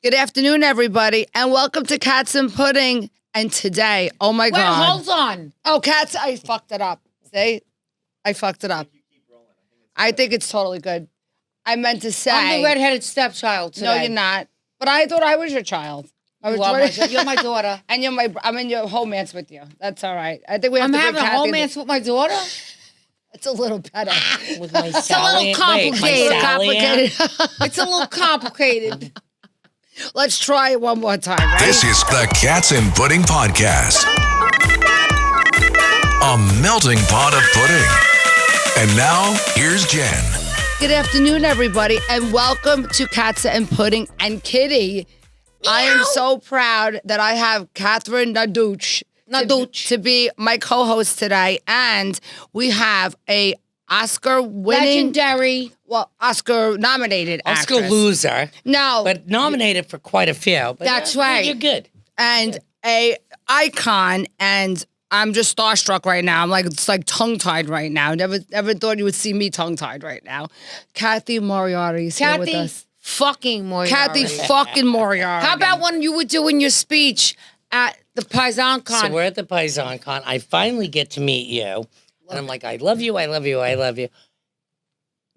Good afternoon, everybody, and welcome to Cats and Pudding. And today, oh my God. Wait, hold on. Oh, Cats, I fucked it up. See? I fucked it up. I think it's totally good. I meant to say. I'm the redheaded stepchild today. No, you're not. But I thought I was your child. You're my daughter. And I'm in your romance with you. That's all right. I think we have to having bring a Cathy romance with my daughter? It's a little better. With my It's a little complicated. It's a little complicated. Let's try it one more time, right? This is the Cats and Pudding Podcast. A melting pot of pudding. And now, here's Jen. Good afternoon, everybody, and welcome to Cats and Pudding and Kitty. I am so proud that I have Catherine Naduch to be my co-host today, and we have a Oscar-winning, Legendary. well, Oscar-nominated Oscar actress. loser. No, But nominated for quite a few. But That's right. You're good. and a icon, and I'm just starstruck right now. I'm like, it's like tongue-tied right now. Never thought you would see me tongue-tied right now. Cathy Moriarty is here with Cathy us. fucking Moriarty. Cathy fucking Moriarty. How about when you were doing your speech at the Paisan Con? So we're at the Paisan Con. I finally get to meet you. And I'm like, I love you, I love you, I love you.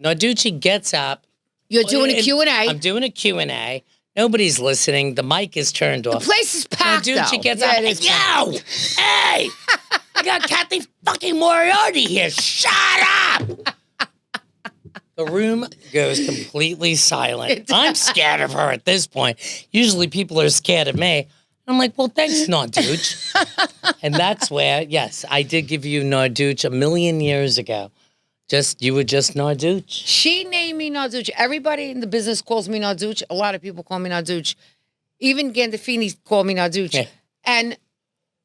Narducci gets up. You're doing a and Q&A. I'm doing a Q&A. Nobody's listening. The mic is turned The off. place is packed, Narducci though. gets Yeah, up. it is Yo! Hey! I got Cathy fucking Moriarty here. Shut up! The room goes completely silent. I'm scared of her at this point. Usually people are scared of me. I'm like, well, thanks, Narduch. And that's where, yes, I did give you Narduch a million years ago. You were just Narduch. She named me Narduch. Everybody in the business calls me Narduch. A lot of people call me Narduch. Even Gandolfini called me Narduch. Yeah. And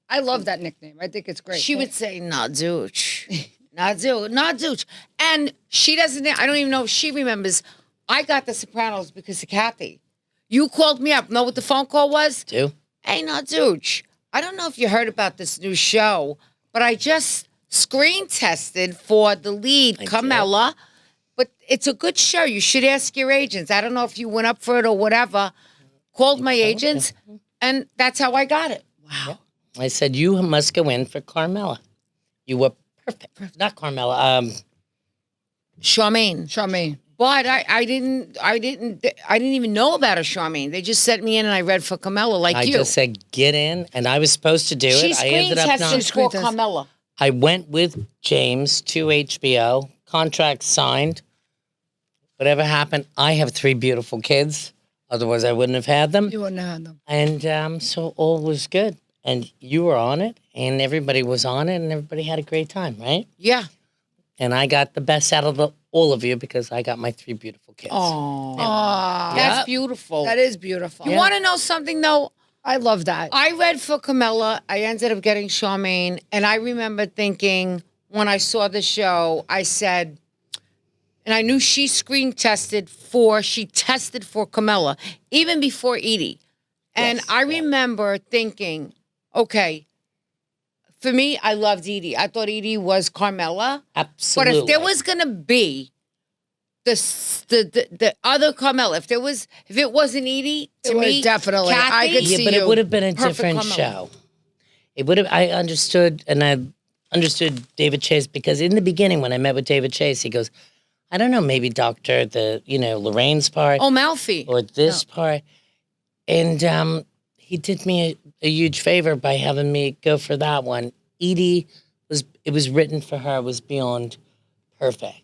I love that nickname. I think it's great. she would say Narduch. Narduch. And she doesn't, I don't even know if she remembers. I got The Sopranos because of Cathy. You called me up. Know what the phone call was? Do? Hey, Narduch, I don't know if you heard about this new show, but I just screen tested for the lead, Carmela. But it's a good show. You should ask your agents. I don't know if you went up for it or whatever. Called my agents, and that's how I got it. Wow. I said, you must go in for Carmela. You were perfect. Not Carmela. Charmaine. But I didn't even know about a Charmaine. They just sent me in and I read for Carmela like I you. just said, get in. And I was supposed to do She it. I screen ended up tested not. for Carmela. I went with James to HBO. Contract signed. Whatever happened, I have 3 beautiful kids. Otherwise, I wouldn't have had them. You wouldn't have had them. And so all was good. And you were on it, and everybody was on it, and everybody had a great time, right? Yeah. And I got the best out of all of you because I got my 3 beautiful kids. Oh, Aw. that's Yep. beautiful. That is beautiful. You want to know something, though? I love that. I read for Carmela. I ended up getting Charmaine. And I remember thinking when I saw the show, I said, and I knew she tested for Carmela, even before Edie. And Yes, I remember thinking, okay, for me, I loved Edie. I thought Edie was Carmela. Absolutely. But if there was going to be the other Carmela, if it wasn't Edie, to It was me, definitely. Cathy, I could Yeah, see but you. it would have been a Perfect different Carmela. show. It would have. I understood David Chase because in the beginning when I met with David Chase, he goes, I don't know, maybe Doctor Lorraine's part Oh, Malfi. or this part, and he did me a huge favor by having me go for that one. Edie was written for her, was beyond perfect.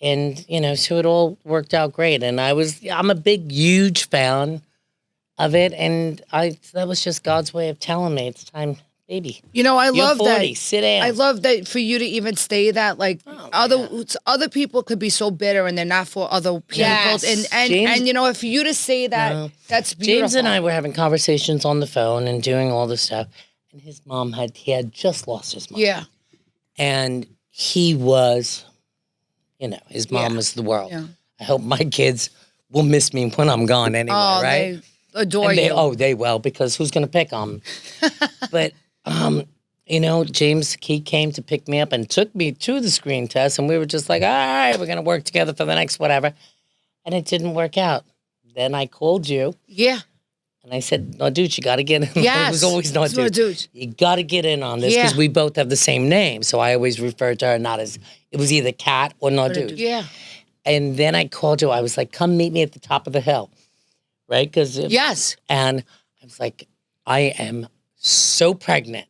And, so it all worked out great. And I'm a big, huge fan of it. And that was just God's way of telling me it's time, baby. You know, I You're love 40, that. sit down. I love that for you to even say that. Like other people could be so bitter and they're not for other people. Yes. And James- for you to say that, that's beautiful. James and I were having conversations on the phone and doing all this stuff. And his mom had just lost his mom. Yeah. And he was, his mom is the world. Yeah. I hope my kids will miss me when I'm gone anyway, Oh, right? they adore And you. they will, because who's going to pick them? But, James, he came to pick me up and took me to the screen test, and we were just like, all right, we're going to work together for the next whatever. And it didn't work out. Then I called you. Yeah. And I said, no, dude, you got to get in. Yes. It was always no, It's no dude. dude. You got to get in on this because Yeah. we both have the same name. So I always refer to her not as, it was either Cat or no, dude. Yeah. And then I called you. I was like, come meet me at the top of the hill. Right? Because Yes. And I was like, I am so pregnant.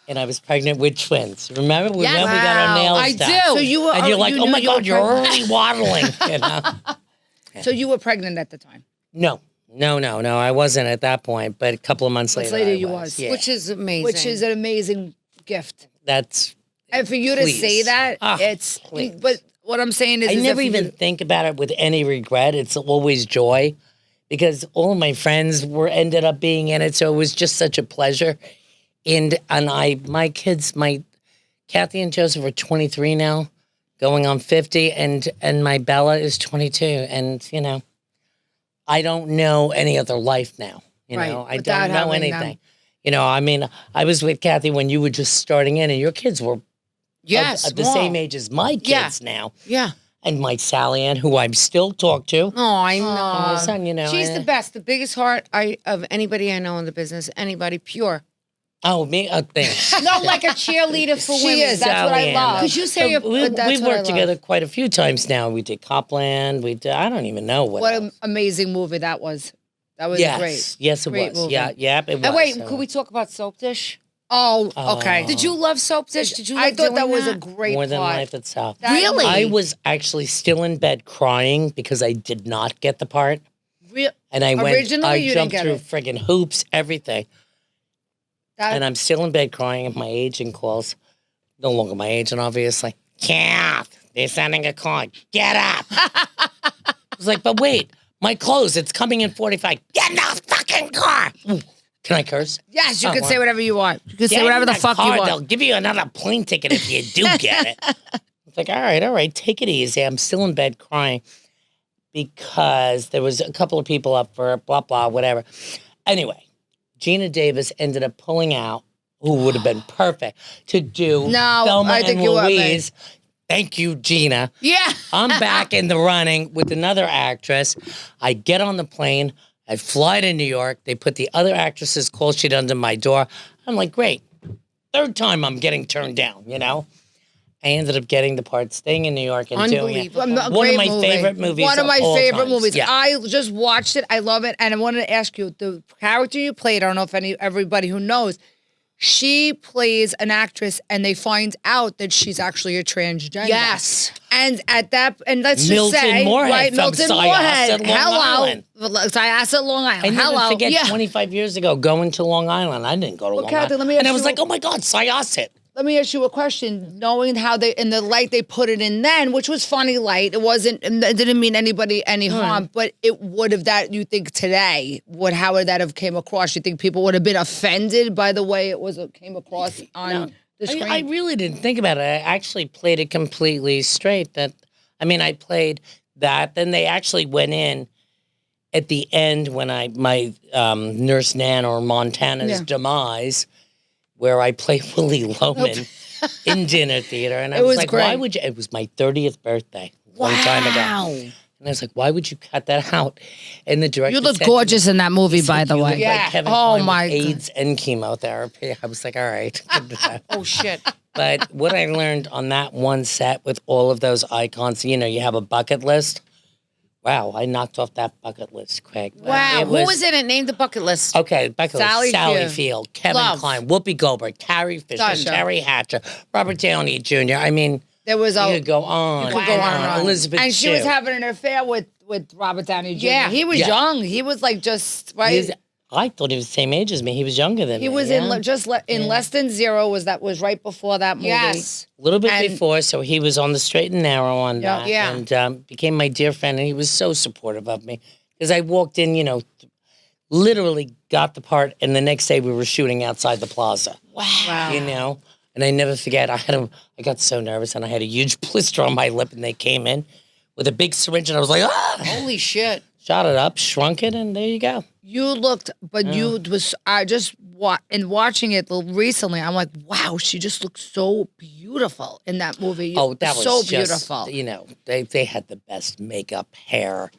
And I was pregnant with twins. Remember? Yes. We got our nails I done. do. So you were, And you're like, you oh knew my you were God, you're pregnant. already waddling. You know? So you were pregnant at the time. No. I wasn't at that point. But a couple of months Months later, later I you was. was. Yeah. Which is amazing. Which is an amazing gift. That's, And for you to Please. say that, Ah, it's. please. But what I'm saying is, I is never if even you- think about it with any regret. It's always joy because all of my friends ended up being in it. So it was just such a pleasure. And my kids, Kathy and Joseph are 23 now, going on 50, and my Bella is 22. And, you know, I don't know any other life now. You Right, know, I without don't know having them. anything. You know, I mean, I was with Kathy when you were just starting in, and your kids were yes. the small. same age as my Yeah. kids now. Yeah. And my Sally Ann, who I'm still talk to. Oh, I know. And your son, you know. She's the best, the biggest heart of anybody I know in the business. Anybody pure. Oh, me? Thanks. No, like a cheerleader for She women. is. That's what I Sally Ann. love. Because you say you're. we that's we've what I worked love. together quite a few times now. We did Copland. I don't even know what. What else. an amazing movie that was. That was yes, great. yes, it Great was. movie. Yeah, it was. And wait, So- could we talk about Soap Dish? Oh, okay. Oh. Did you love Soap Dish? Did you? I Love thought that doing was a great more than part. life itself? That Really? movie- I was actually still in bed crying because I did not get the part, Real, and I Originally, you didn't jumped get through it. friggin' hoops, everything, that, and I'm still in bed crying. And my agent calls, no longer my agent, obviously. Kath, they're sending a call. Get up. I was like, but wait, my clothes. It's coming in 45. Get in the fucking car. Ooh, can I curse? yes, you Oh, can wow. say whatever you want. You can say Get whatever in the fuck you car, want. They'll give you another plane ticket if you do get it. It's like, all right, take it easy. I'm still in bed crying because there was a couple of people up for it, blah, blah, whatever. Anyway, Gina Davis ended up pulling out, who would have been perfect to do No, Thelma I think and you were, Louise. Thank you, Gina. Yeah. I'm back in the running with another actress. I get on the plane. I fly to New York. They put the other actress's call sheet under my door. I'm like, great. Third time I'm getting turned down, you know? I ended up getting the part, staying in New York and doing it. Unbelievable. A One of great my movie. favorite movies One of of my all favorite times. movies. Yeah. I just watched it. I love it, and I wanted to ask you the character you played. I don't know if everybody who knows. She plays an actress, and they find out that she's actually a transgender. Yes. And at that, and let's Milton just say, Moorhead right, from Milton Syosset, Moorhead. Long Hello, Island. Syosset, Long Island. I never Hello, forget yeah. 25 years ago going to Long Island. I didn't go to Long Kathy, Island. let me And ask I was you- like, oh my God, Syosset. Let me ask you a question. Knowing how they, in the light they put it in then, which was funny light, it wasn't, it didn't mean anybody any harm, but it would have that, you think today, how would that have came across? You think people would have been offended by the way it came across on the screen? I really didn't think about it. I actually played it completely straight. I played that. Then they actually went in at the end when my Nurse Nan or Montana's demise, where I played Willie Loman in dinner theater. And I It was was like, great. why would you? It was my 30th birthday a long time ago. And I was like, why would you cut that out? And the director You look said to me, gorgeous in that movie, by the "You way. look like Kevin Oh Kline with my God. AIDS and chemotherapy. I was like, all right. Oh shit. But what I learned on that one set with all of those icons, you know, you have a bucket list. Wow, I knocked off that bucket list, Craig. Wow. It Who was in it? Name the bucket list. Okay, bucket Sally list. Sally Field. Field, Kevin Love. Kline, Whoopi Goldberg, Carrie Fisher, Done. Terry Hatcher, Robert Downey Jr. I mean, There was you a, could go on. you could go on and on. Elizabeth and she was Shue. having an affair with Robert Downey Jr. Yeah. He was Yeah. young. He was like just, right? He was- I thought he was the same age as me. He was younger than me. He was yeah? in in Less Than Zero. Was right before that movie. Yes. A little bit And- before, so he was on the straight and narrow on Yeah. that. Yeah. And became my dear friend, and he was so supportive of me. Because I walked in, you know, literally got the part, and the next day we were shooting outside the plaza. Wow. You know? And I never forget, I got so nervous, and I had a huge blister on my lip, and they came in with a big syringe, and I was like, ah! Holy shit. Shot it up, shrunk it, and there you go. You looked, but you was. I just in watching it recently. I'm like, wow, she just looked so beautiful in that movie. Oh, that was so just, beautiful. You know, they had the best makeup, hair,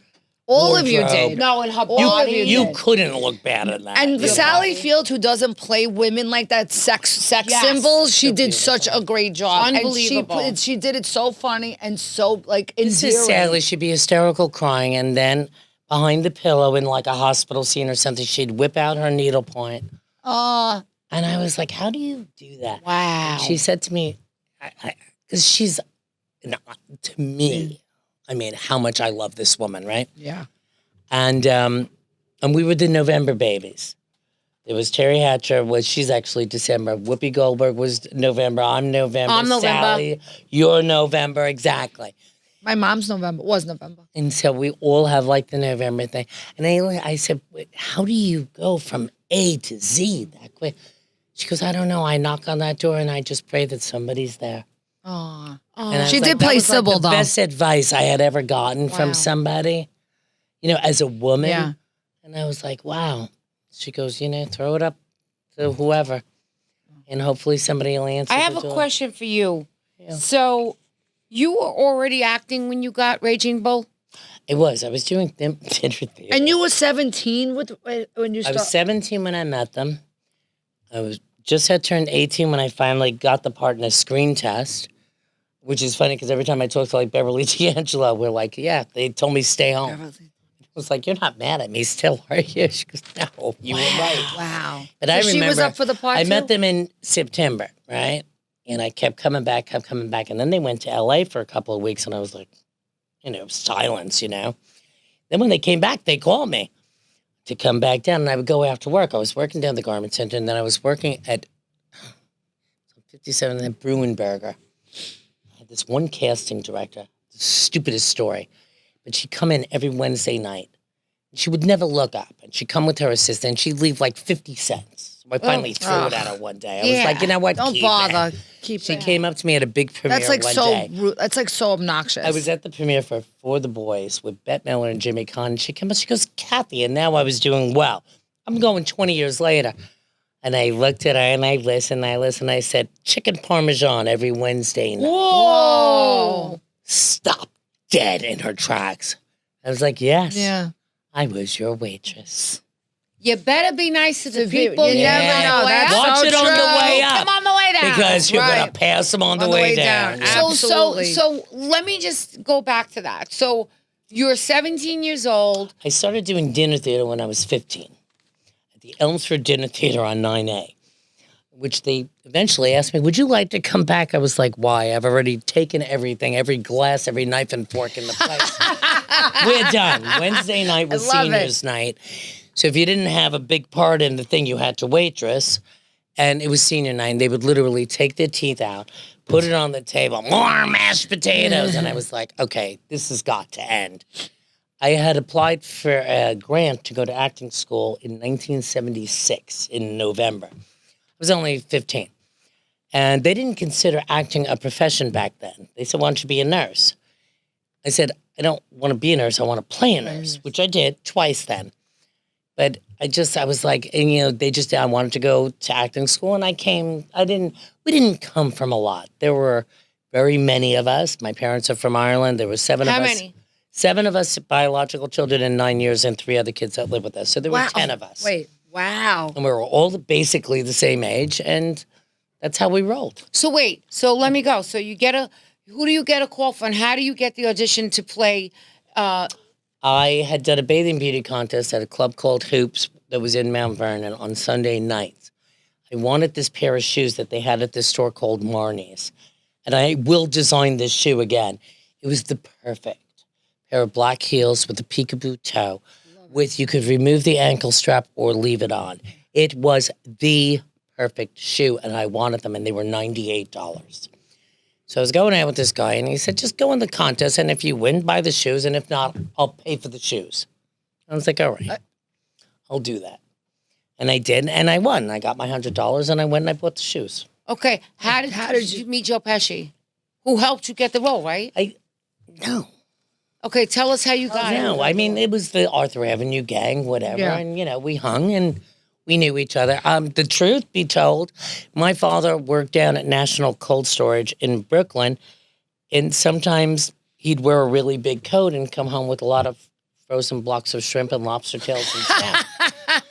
All of you wardrobe. did. No, and her All of body. you You did. couldn't look bad in that. And Your Sally body. Field, who doesn't play women like that, sex Yes. symbols, she So did beautiful. such a great job. Unbelievable. And she did it so funny and so like This endearing. is Sally. She'd be hysterical crying, and then behind the pillow in like a hospital scene or something, she'd whip out her needlepoint. And I was like, how do you do that? Wow. She said to me, because she's, to me, I mean, how much I love this woman, right? Yeah. And we were the November babies. There was Terry Hatcher, she's actually December. Whoopi Goldberg was November. I'm November. I'm November. Sally, you're November, exactly. My mom's was November. And so we all have like the November thing. And I said, "Wait, how do you go from A to Z that quick?" She goes, "I don't know. I knock on that door and I just pray that somebody's there." Oh. And I was She like, did that play was like Sybil, the though. best advice I had ever gotten from somebody, as a woman. Yeah. And I was like, wow. She goes, throw it up to whoever, and hopefully somebody will answer. I have the a door. question for you. Yeah. So, you were already acting when you got Raging Bull? It was. I was doing dinner theater. And you were 17 when you I started? was 17 when I met them. I just had turned 18 when I finally got the part in a screen test, which is funny because every time I talk to like Beverly D'Angelo, we're like, yeah, they told me stay home. I was like, you're not mad at me still, are you? She goes, no, you were right. Wow. But I So remember she was up for the part I too? met them in September, right? And I kept coming back. And then they went to LA for a couple of weeks and I was like, silence, Then when they came back, they called me to come back down and I would go after work. I was working down the garment center and then I was working at 57 at Bruenberger. I had this one casting director, the stupidest story, but she'd come in every Wednesday night. She would never look up, and she'd come with her assistant, and she'd leave like 50 cents. So I finally threw it at her one day. I was like, you know what? Don't Keep bother. it. Keep She it. came up to me at a big premiere That's like one so day. rude. That's like so obnoxious. I was at the premiere for The Boys with Bette Miller and Jimmy Caan. She came up, she goes, Cathy, and now I was doing well. I'm going 20 years later. And I looked at her and I listened. I said, chicken parmesan every Wednesday night. Whoa. Stop dead in her tracks. I was like, yes. Yeah. I was your waitress. You better be nice to the people. You never know. That's Watch so it on true. the way up. Come on the way down. Because you're going Right. to pass them on the way down. Yeah. Absolutely. So let me just go back to that. So you're 17 years old. I started doing dinner theater when I was 15 at the Elmsford Dinner Theater on 9A, which they eventually asked me, would you like to come back? I was like, why? I've already taken everything, every glass, every knife and fork in the place. We're done. Wednesday night was I love seniors night. So if you didn't have a big part in the thing, you had to waitress. And it was senior night. And they would literally take their teeth out, put it on the table, more mashed potatoes. And I was like, okay, this has got to end. I had applied for a grant to go to acting school in 1976 in November. I was only 15. And they didn't consider acting a profession back then. They said, why don't you be a nurse? I said, I don't want to be a nurse. I want to play a nurse, which I did twice then. But I was like, and I wanted to go to acting school and we didn't come from a lot. There were very many of us. My parents are from Ireland. There were 7 How of us. many? 7 of us biological children in 9 years and 3 other kids that lived with us. So there were 10 of us. Wait. Wow. And we were all basically the same age and that's how we rolled. So wait. So let me go. So who do you get a call from? How do you get the audition to play? I had done a bathing beauty contest at a club called Hoops that was in Mount Vernon on Sunday nights. I wanted this pair of shoes that they had at this store called Marnie's. And I will design this shoe again. It was the perfect pair of black heels with a peekaboo toe. You could remove the ankle strap or leave it on. It was the perfect shoe, and I wanted them, and they were $98. So I was going out with this guy, and he said, just go in the contest, and if you win, buy the shoes, and if not, I'll pay for the shoes. I was like, all right, I'll do that. And I did, and I won. I got my $100, and I went and I bought the shoes. Okay. How did you meet Joe Pesci? Who helped you get the role, right? No. Okay, tell us how you got it. No, I mean, it was the Arthur Avenue gang, whatever, Yeah. and, we hung, and we knew each other. The truth be told, my father worked down at National Cold Storage in Brooklyn, and sometimes he'd wear a really big coat and come home with a lot of frozen blocks of shrimp and lobster tails and salmon.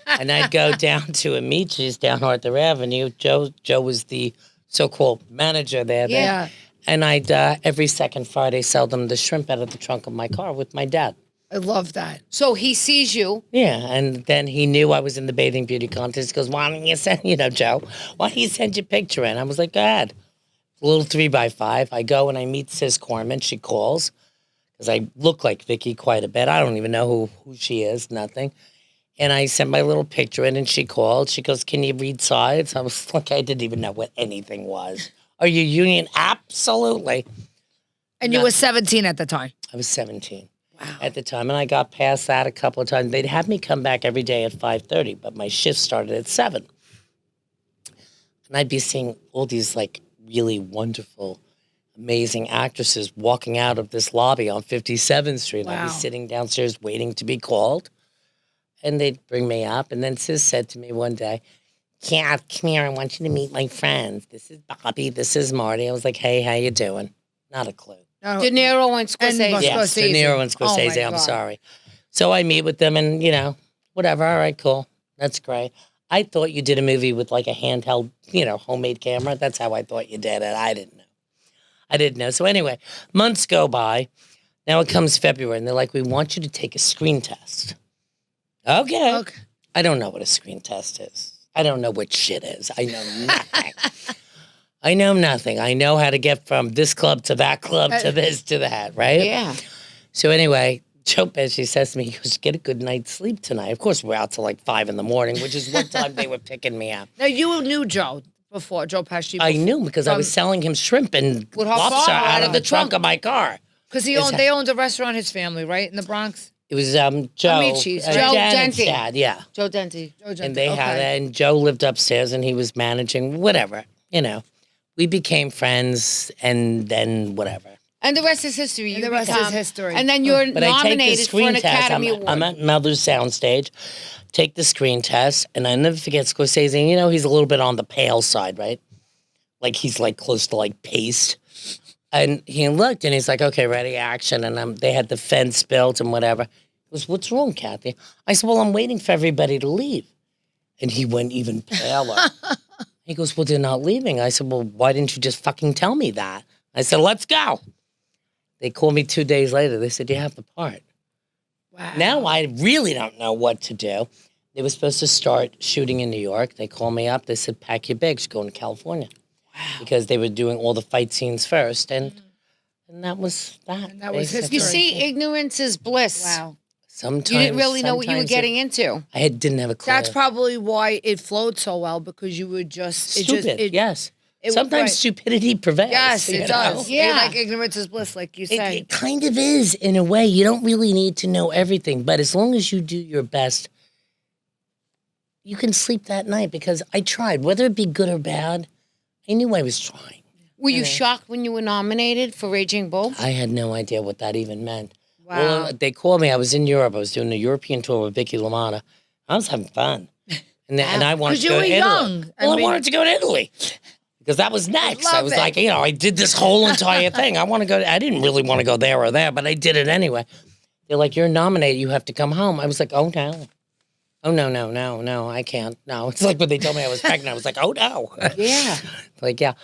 And I'd go down to Amici's down Arthur Avenue. Joe was the so-called manager there. Yeah. And I'd every second Friday sell them the shrimp out of the trunk of my car with my dad. I love that. So he sees you. Yeah, and then he knew I was in the bathing beauty contest. He goes, why don't you send, Joe, why don't you send your picture in? I was like, go ahead. A little 3x5. I go and I meet Sis Corman. She calls because I look like Vicky quite a bit. I don't even know who she is, nothing. And I sent my little picture in and she called. She goes, can you read sides? I was like, I didn't even know what anything was. Are you union? Absolutely. And you were 17 at the time. I was 17. Wow. At the time, and I got past that a couple of times. They'd have me come back every day at 5:30, but my shift started at 7. And I'd be seeing all these, like, really wonderful, amazing actresses walking out of this lobby on 57th Street. Wow. I'd be sitting downstairs waiting to be called, and they'd bring me up. And then Sis said to me one day, Kath, come here, I want you to meet my friends. This is Bobby, this is Marty. I was like, hey, how you doing? Not a clue. De Niro and Scorsese. Yes, De Niro and Scorsese, I'm sorry. So I meet with them and, whatever. All right, cool. That's great. I thought you did a movie with like a handheld, homemade camera. That's how I thought you did it. I didn't know. So anyway, months go by. Now it comes February and they're like, we want you to take a screen test. Okay. I don't know what a screen test is. I don't know what shit is. I know nothing. I know nothing. I know how to get from this club to that club to this to that, right? Yeah. So anyway, Joe Pesci says to me, he goes, get a good night's sleep tonight. Of course, we're out till like 5 in the morning, which is what time they were picking me up. Now, you knew Joe before, Joe Pesci. I knew because I was selling him shrimp and lobster out of the trunk of my car. Because they owned a restaurant, his family, right, in the Bronx? It was Joe. Amici's. Joe Janet's Denti. dad, yeah. Joe Denti. And they had it, and Joe lived upstairs, and he was managing whatever, We became friends, and then whatever. And the rest is history. And the rest is history. And then you're But I take the nominated for screen an test. Academy Award. I'm at Mother's Soundstage, take the screen test, and I never forget Scorsese. He's a little bit on the pale side, right? Like he's like close to like paste. And he looked, and he's like, okay, ready, action. And they had the fence built and whatever. He goes, what's wrong, Cathy? I said, well, I'm waiting for everybody to leave. And he went even paler. He goes, well, they're not leaving. I said, well, why didn't you just fucking tell me that? I said, let's go. They called me 2 days later. They said, you have the part. Wow. Now I really don't know what to do. They were supposed to start shooting in New York. They called me up. They said, pack your bags, going to California. Wow. Because they were doing all the fight scenes first. And that was that. And that was history. You see, ignorance is bliss. Wow. Sometimes you didn't really know what you were getting into. I didn't have a clue. That's probably why it flowed so well, because you would just... Stupid, yes. Sometimes stupidity prevails. Yes, it does. Yeah. Like ignorance is bliss, like you say. It kind of is, in a way. You don't really need to know everything. But as long as you do your best, you can sleep that night. Because I tried. Whether it be good or bad, I knew I was trying. Were you shocked when you were nominated for Raging Bull? I had no idea what that even meant. Wow. Well, they called me. I was in Europe. I was doing a European tour with Vicky LaMotta. I was having fun. And I wanted to go to Italy. Young. I wanted to go to Italy. Because that was next. I was like, I did this whole entire thing. I didn't really want to go there or there, but I did it anyway. They're like, you're nominated. You have to come home. I was like, oh, no. Oh, no, I can't. No. It's like when they told me I was pregnant. I was like, oh, no. Yeah. Like, yeah.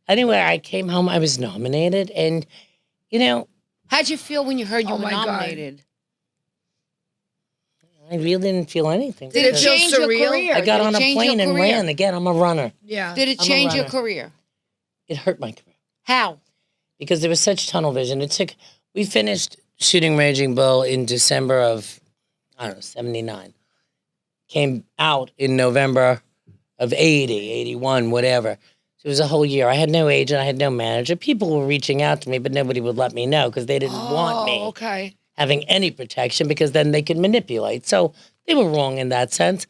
Anyway, I came home. I was nominated. And, how'd you feel when you heard you were my God. nominated? I really didn't feel anything. Did it change your career? I got on a plane and ran. Again, I'm a runner. Yeah. Did it change your career? It hurt my career. How? Because there was such tunnel vision. We finished shooting Raging Bull in December of, 79. Came out in November of 80, 81, whatever. So it was a whole year. I had no agent. I had no manager. People were reaching out to me, but nobody would let me know because they didn't want me having any protection, because then they could manipulate. So they were wrong in that sense,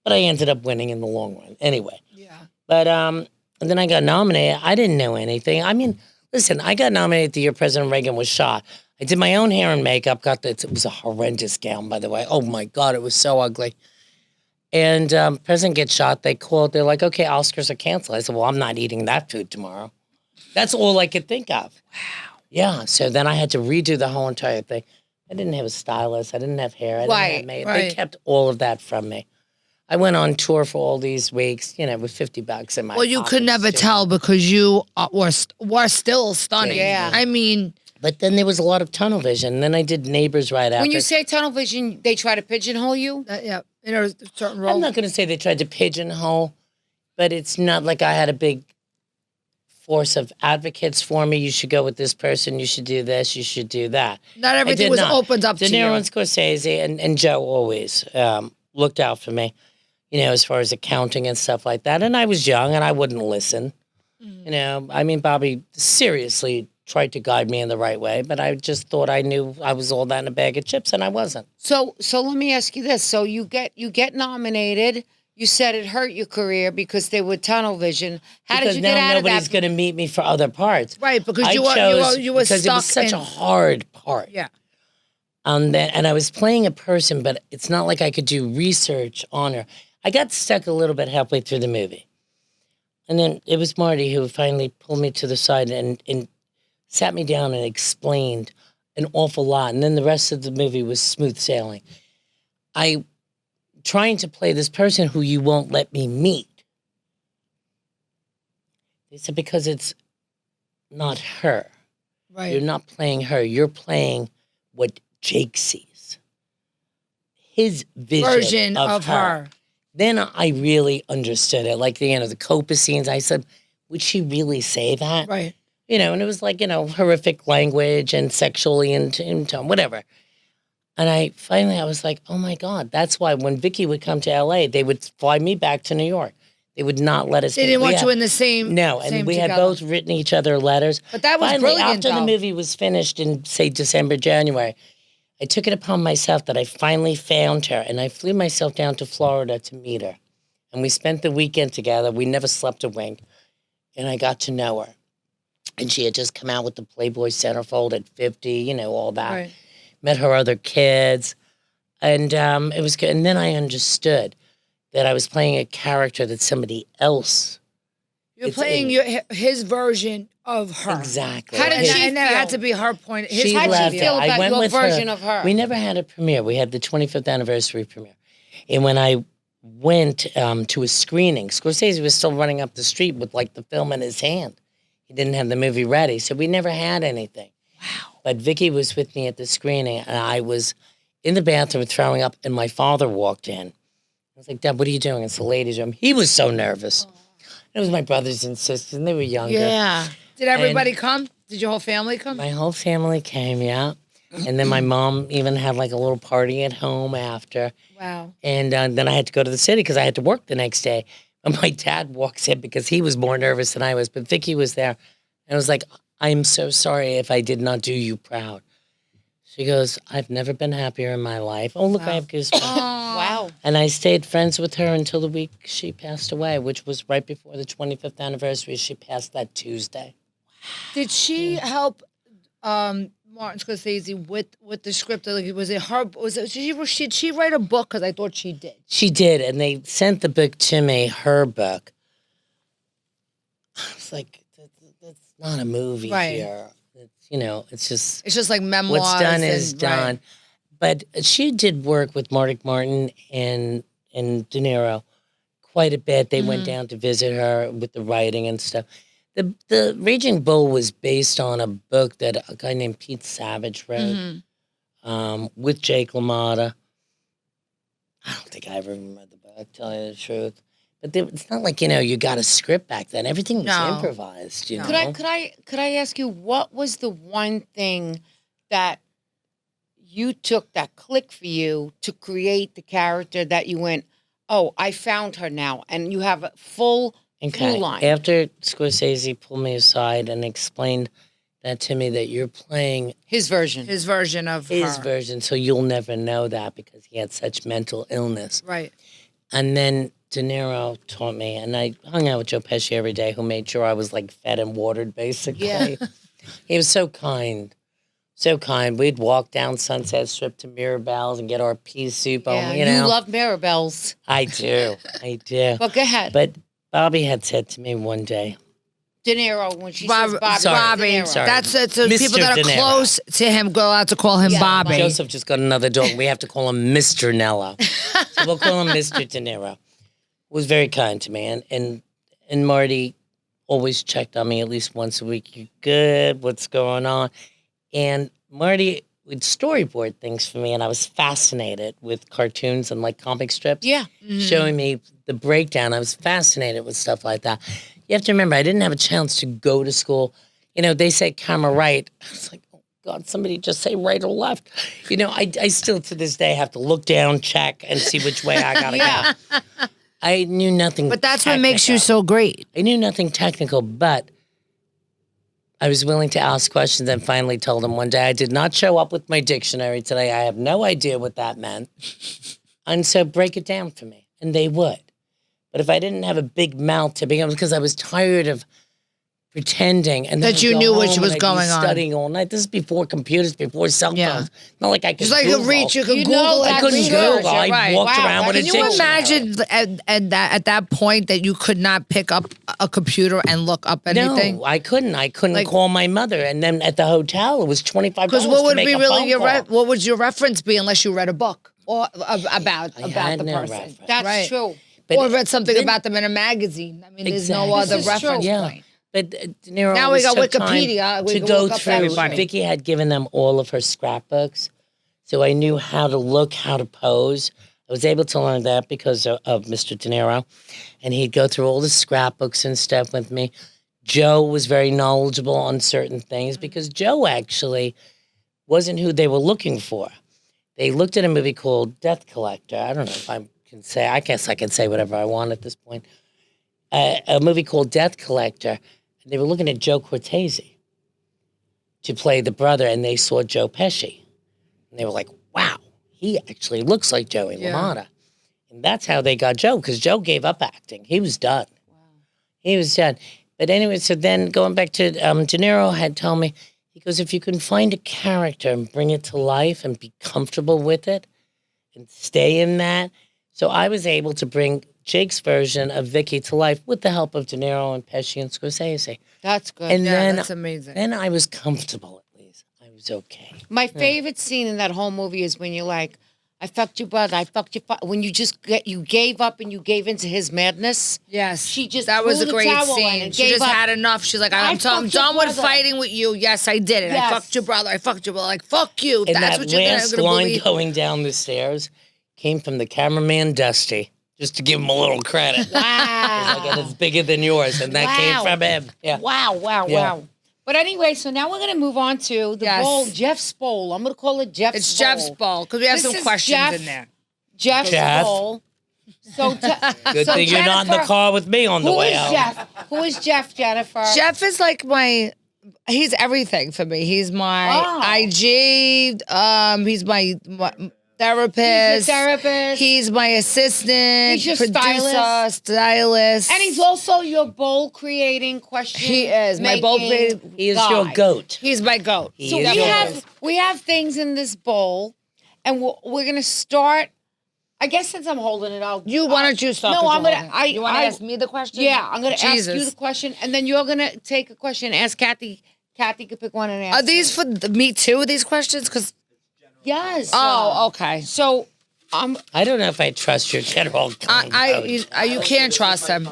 but I ended up winning in the long run anyway. Yeah. But and then I got nominated. I didn't know anything. I mean, listen, I got nominated the year President Reagan was shot. I did my own hair and makeup. It was a horrendous gown, by the way. Oh my God, it was so ugly. And President gets shot. They called. They're like, okay, Oscars are canceled. I said, well, I'm not eating that food tomorrow. That's all I could think of. Wow. Yeah. So then I had to redo the whole entire thing. I didn't have a stylist. I didn't have hair. I didn't have Right, makeup. right. They kept all of that from me. I went on tour for all these weeks, with $50 in my Well, you could pocket, never too. tell because you were still stunning. Yeah. I mean, But then there was a lot of tunnel vision. And then I did Neighbors right after. When you say tunnel vision, they try to pigeonhole you? yeah, in a certain role. I'm not going to say they tried to pigeonhole, but it's not like I had a big force of advocates for me. You should go with this person. You should do this. You should do that. Not I everything did was not. opened up De to you. Niro and Scorsese and Joe always looked out for me, as far as accounting and stuff like that. And I was young and I wouldn't listen. I mean, Bobby seriously tried to guide me in the right way, but I just thought I knew I was all that in a bag of chips, and I wasn't. So let me ask you this. So you get nominated. You said it hurt your career because they were tunnel vision. How Because did you now get out of nobody's that? going to meet me for other parts. Right, because I you were chose stuck because it was such in, a hard part. Yeah. And I was playing a person, but it's not like I could do research on her. I got stuck a little bit halfway through the movie. And then it was Marty who finally pulled me to the side and sat me down and explained an awful lot. And then the rest of the movie was smooth sailing. Trying to play this person who you won't let me meet. They said, because it's not her. Right. You're not playing her. You're playing what Jake sees. His version of her. Then I really understood it. Like, the Copa scenes, I said, would she really say that? Right. And it was like, horrific language and sexually and whatever. And I was like, oh my God, that's why when Vicky would come to LA, they would fly me back to New York. They would not let us. They didn't want you in the same. No, and same we had together. both written each other letters. But that was Finally, brilliant, after the though. movie was finished in, say, December, January, I took it upon myself that I finally found her, and I flew myself down to Florida to meet her. And we spent the weekend together. We never slept a wink. And I got to know her. And she had just come out with the Playboy centerfold at 50, all that. Right. Met her other kids. And it was good. And then I understood that I was playing a character that somebody else. You're playing his version of her. Exactly. How did she And that feel? had to be her point. How'd loved she it. feel I about went your with version of her? We never had a premiere. We had the 25th anniversary premiere. And when I went to a screening, Scorsese was still running up the street with like the film in his hand. He didn't have the movie ready, so we never had anything. Wow. But Vicky was with me at the screening, and I was in the bathroom throwing up, and my father walked in. I was like, Dad, what are you doing? It's the ladies' room. He was so nervous. It was my brothers and sisters, and they were younger. Yeah. Did everybody come? Did your whole family come? My whole family came, yeah. And then my mom even had like a little party at home after. Wow. And then I had to go to the city because I had to work the next day. And my dad walks in because he was more nervous than I was. But Vicky was there. And I was like, I'm so sorry if I did not do you proud. She goes, I've never been happier in my life. Oh, look, I have goosebumps. Wow. And I stayed friends with her until the week she passed away, which was right before the 25th anniversary. She passed that Tuesday. Did she help Martin Scorsese with the script? Like, was it her? Did she write a book? Because I thought she did. She did, and they sent the book to me, her book. I was like, that's not a movie here. It's just... It's just like memoirs. What's done is and, done. Right. But she did work with Martin and De Niro quite a bit. They went down to visit her with the writing and stuff. The Raging Bull was based on a book that a guy named Pete Savage wrote with Jake LaMotta. I don't think I ever read the book, tell you the truth. But it's not like, you got a script back then. Everything was improvised, you know. Could I ask you, what was the one thing that you took that clicked for you to create the character that you went, oh, I found her now, and you have a full through line? After Scorsese pulled me aside and explained that to me, that you're playing His version of his her. version, so you'll never know that because he had such mental illness. Right. And then De Niro taught me, and I hung out with Joe Pesci every day, who made sure I was like fed and watered, basically. Yeah. He was so kind. So kind. We'd walk down Sunset Strip to Mirabelle's and get our pea soup. Yeah, You know? love Mirabelle's. I do. I do. Well, go ahead. But Bobby had said to me one day, De Niro when she Bob, says Bobby. Sorry. Bobby. De Niro. Sorry. That's it. So Mr. people that are De Niro. close to him go out to call him Bobby. Joseph just got another dog. We have to call him Mr. Nello. So we'll call him Mr. De Niro. Was very kind to me. And Marty always checked on me at least once a week. You good? What's going on? And Marty would storyboard things for me, and I was fascinated with cartoons and like comic strips. Yeah. Showing me the breakdown. I was fascinated with stuff like that. You have to remember, I didn't have a chance to go to school. You know, they say camera right. I was like, oh God, somebody just say right or left. You know, I still to this day have to look down, check, and see which way I gotta go. I knew nothing. But that's what makes you technical. so great. I knew nothing technical, but I was willing to ask questions and finally told him one day I did not show up with my dictionary today. I have no idea what that meant. And so break it down for me. And they would. But if I didn't have a big mouth to begin with, because I was tired of pretending and then That you I'd go knew what home was and I'd be going on. studying all night. This is before computers, before cell phones. Yeah. Not like I could Just like Google. you reach, you could You Google. know it. that I couldn't research, Google. I right. walked Wow. around with a Can you dictionary. imagine at that point that you could not pick up a computer and look up anything? No, I couldn't. I couldn't Like- call my mother. And then at the hotel, it was $25 Because what to would make be a really phone your call. what would your reference be unless you read a book or about had the no person? reference. That's Right. true. But or read something then- about them in a magazine. I mean, there's Exactly. no other This is reference true. Yeah. point. But De Niro Now we always got took time Wikipedia. We to can go look up through. everybody. Vicky had given them all of her scrapbooks, so I knew how to look, how to pose. I was able to learn that because of Mr. De Niro, and he'd go through all the scrapbooks and stuff with me. Joe was very knowledgeable on certain things because Joe actually wasn't who they were looking for. They looked at a movie called Death Collector. I don't know if I can say. I guess I can say whatever I want at this point. A movie called Death Collector. And they were looking at Joe Cortese to play the brother, and they saw Joe Pesci. And they were like, wow, he actually looks like Joey LaMotta. And that's how they got Joe, because Joe gave up acting. He was done. Wow. He was done. But anyway, so then going back to De Niro had told me, he goes, if you can find a character and bring it to life and be comfortable with it and stay in that. So I was able to bring Jake's version of Vicky to life with the help of De Niro and Pesci and Scorsese. That's good. And Yeah, then, that's amazing. Then I was comfortable at least. I was okay. My favorite scene in that whole movie is when you're like, I fucked your brother, I fucked your father. When you gave up and you gave into his madness. Yes, She just that was threw a the great towel in scene. and She gave just up. had enough. She's like, I'm fucked done your with brother. fighting with you. Yes, I did it. I Yes. fucked your brother. I fucked your brother. Like fuck you. And That's that what you're last gonna line believe. going down the stairs came from the cameraman Dusty, just to give him a little credit. Wow. Like, and it's bigger than yours, and that came Wow. from him. Yeah. Wow. Yeah. But anyway, so now we're going to move on to the Yes. bowl, Jeff's bowl. I'm going to call it Jeff's It's bowl. Jeff's ball because we have This some is questions Jeff. in there. Jeff's Jeff. bowl. So, Good thing you're not in the car with me on the Who way is out. Jeff? Who is Jeff, Jennifer? Jeff is like he's everything for me. He's my Oh. IG. He's my therapist. He's your therapist. He's my assistant. He's your producer, stylist. And he's also your bowl creating question. He is my bowl making creating- He is guy. your goat. He's my goat. He So is we your have goat. we have things in this bowl, and we're gonna start. I guess since I'm holding it, I'll. Why don't you start? No, 'cause I'm you're gonna. holding it. You want to ask me the question? Yeah, I'm gonna ask you Jesus. the question, and then you're gonna take a question. Ask Cathy. Cathy could pick one and ask. Are these for me too? These questions? Because Yes. oh, okay. So I don't know if I trust your general You can't trust him.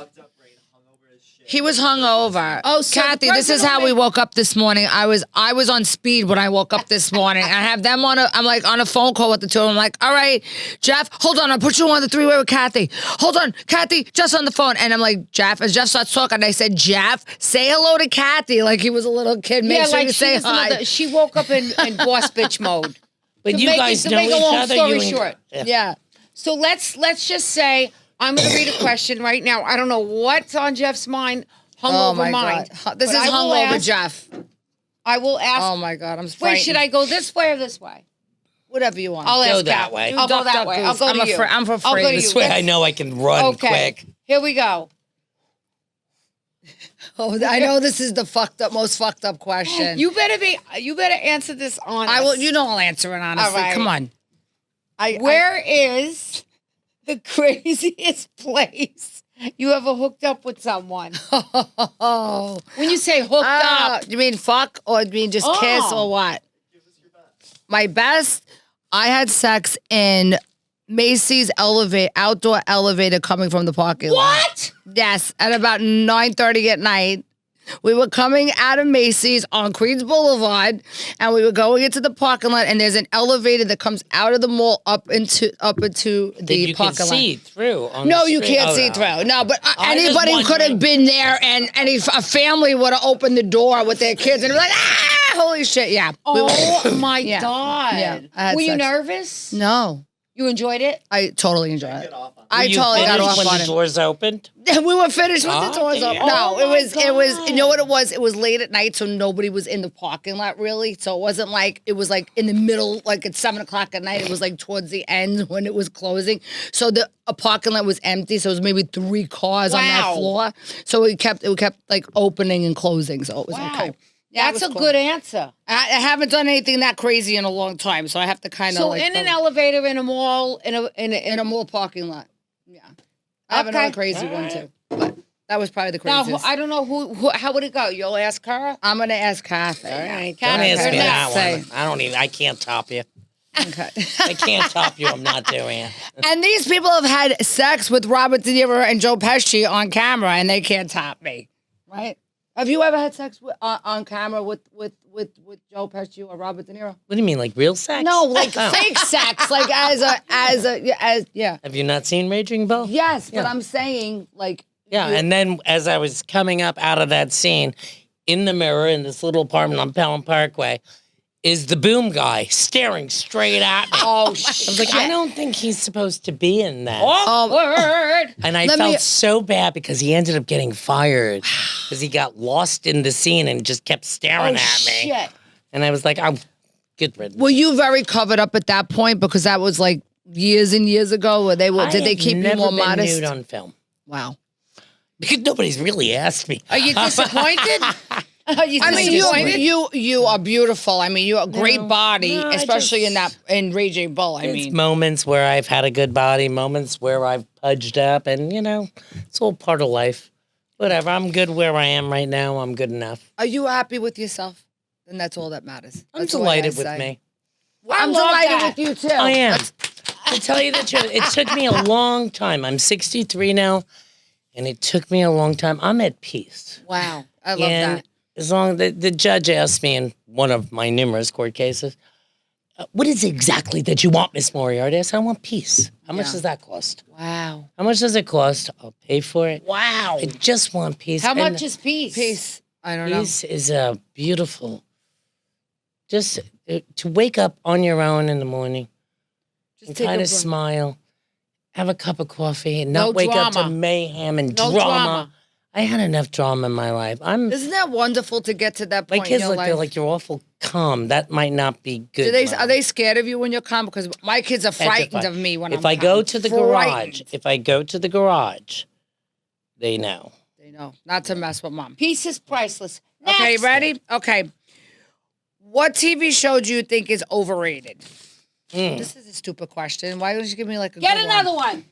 He was hungover. Oh, so Cathy, the this is person how who we made- woke up this morning. I was on speed when I woke up this morning. I have them I'm like on a phone call with the two of them. I'm like, all right, Jeff, hold on. I'll put you on the three-way with Cathy. Hold on, Cathy, just on the phone. And I'm like, Jeff, as Jeff starts talking, I said, Jeff, say hello to Cathy. Like he was a little kid. Make sure you say hi. she woke up in boss bitch mode. But you guys know make a each long other. story You and- short. Yeah. So let's just say I'm going to read a question right now. I don't know what's on Jeff's mind, hungover Oh my mind. God. This but is I will hungover ask- Jeff. I will ask. Oh my God, I'm Wait, frightened. should I go this way or this way? Whatever you want. I'll Go ask that Kat. way. I'll go Duck, that duck, way. I'll goose. go to you. I'm for I'll go free. to This you. way I know I can run Okay. quick. Here we go. Oh, I know this is the most fucked up question. You better answer this honest. I will. You know I'll answer it honestly. All right. Come on. Where is the craziest place you ever hooked up with someone? Oh. When you say hooked up. You mean fuck or you mean just kiss or what? My best, I had sex in Macy's outdoor elevator coming from the parking lot. What? Yes, at about 9:30 at night. We were coming out of Macy's on Queens Boulevard, and we were going into the parking lot, and there's an elevator that comes out of the mall up into the You can parking lot. see through on No, the you street. can't Oh, see no. through. No, but I was anybody could have wondering. been there, and a family would have opened the door with their kids, and be like, ah, holy shit, yeah. Oh, my Yeah. God. Yeah, I had Were you sex. nervous? No, You enjoyed it? I totally enjoyed it. I Were you totally got finished off when on the it. doors opened? We were finished with the Oh, doors up. damn. No, Oh it my was, you know God. what it was? It was late at night, so nobody was in the parking lot really. So it wasn't like, it was like in the middle, like at 7:00 at night. It was like towards the end when it was closing. So the parking lot was empty. So it was maybe 3 cars on that Wow. floor. So it kept like opening and closing. So it was Wow. okay. Yeah, it That's was a cool. good answer. I haven't done anything that crazy in a long time. So I have to kind of So like. in an elevator, in a mall, in a mall parking lot. Yeah. I have Okay. another crazy one too. But that was probably the Now, craziest. I don't know who. How would it go? You'll ask her? I'm gonna ask Cathy. All right, Don't Cathy, ask you're me next. that one. I don't even. I can't top you. Okay. I can't top you. I'm not doing it. And these people have had sex with Robert De Niro and Joe Pesci on camera, and they can't top me, right? Have you ever had sex on camera with Joe Pesci or Robert De Niro? What do you mean, like real sex? No, like Oh. fake sex, like yeah. Have you not seen Raging Bull? Yes, but Yeah. I'm saying like Yeah, you- and then as I was coming up out of that scene, in the mirror in this little apartment on Pelham Parkway, is the boom guy staring straight at me. Oh, I shit. was like, I don't think he's supposed to be in that. Word. And I Let felt me- so bad because he ended up getting fired because he got lost in the scene and just kept staring Oh, at me. shit. And I was like, I'm good riddance. were you very covered up at that point because that was like years and years ago? Where they were? Did they keep you never more been modest? nude on film? Wow. Because nobody's really asked me. Are you disappointed? Are you I mean, disappointed? you are beautiful. I mean, you have a great body, No, I especially just- in Raging Bull. I It's mean, moments where I've had a good body, moments where I've pudged up, and it's all part of life. Whatever. I'm good where I am right now. I'm good enough. are you happy with yourself? Then that's all that matters. I'm That's the way I delighted with say. me. I'm love delighted that. with you too. I am. To tell you the truth, it took me a long time. I'm 63 now, and it took me a long time. I'm at peace. Wow, I love And that. as long as the judge asked me in one of my numerous court cases, what is it exactly that you want, Miss Moriarty? I said, I want peace. How much Yeah. does that cost? Wow, How much does it cost? I'll pay for it. Wow. I just want peace. How And much is peace? peace. I don't know. peace is a beautiful, just to wake up on your own in the morning and take a kind of breath. smile, have a cup of coffee, and No not wake up to drama. mayhem and No drama. drama. I had enough drama in my life. Isn't that wonderful to get to that My point kids in your look, they're life? like, you're awful calm. That might not be good. Are Mom. they scared of you when you're calm? Because my kids are frightened Petrified. of me when if I'm I calm. go to the Frightened. garage, they know. They know not to mess with mom. Peace is priceless. Okay, Next. ready? Okay. What TV show do you think is overrated? This is a stupid question. Why don't you give me like a Get good another one.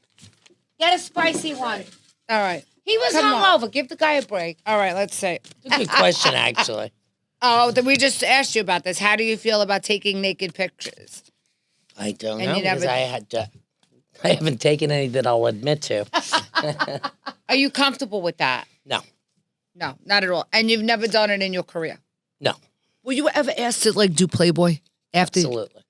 Get a spicy one. All right. He was Come on. hungover. Give the guy a break. All right, let's say. It's a good question, actually. Oh, then we just asked you about this. How do you feel about taking naked pictures? I don't And know you because never- I haven't taken any that I'll admit to. Are you comfortable with that? No, No, not at all. And you've never done it in your career. no, Were you ever asked to like do Playboy after? absolutely.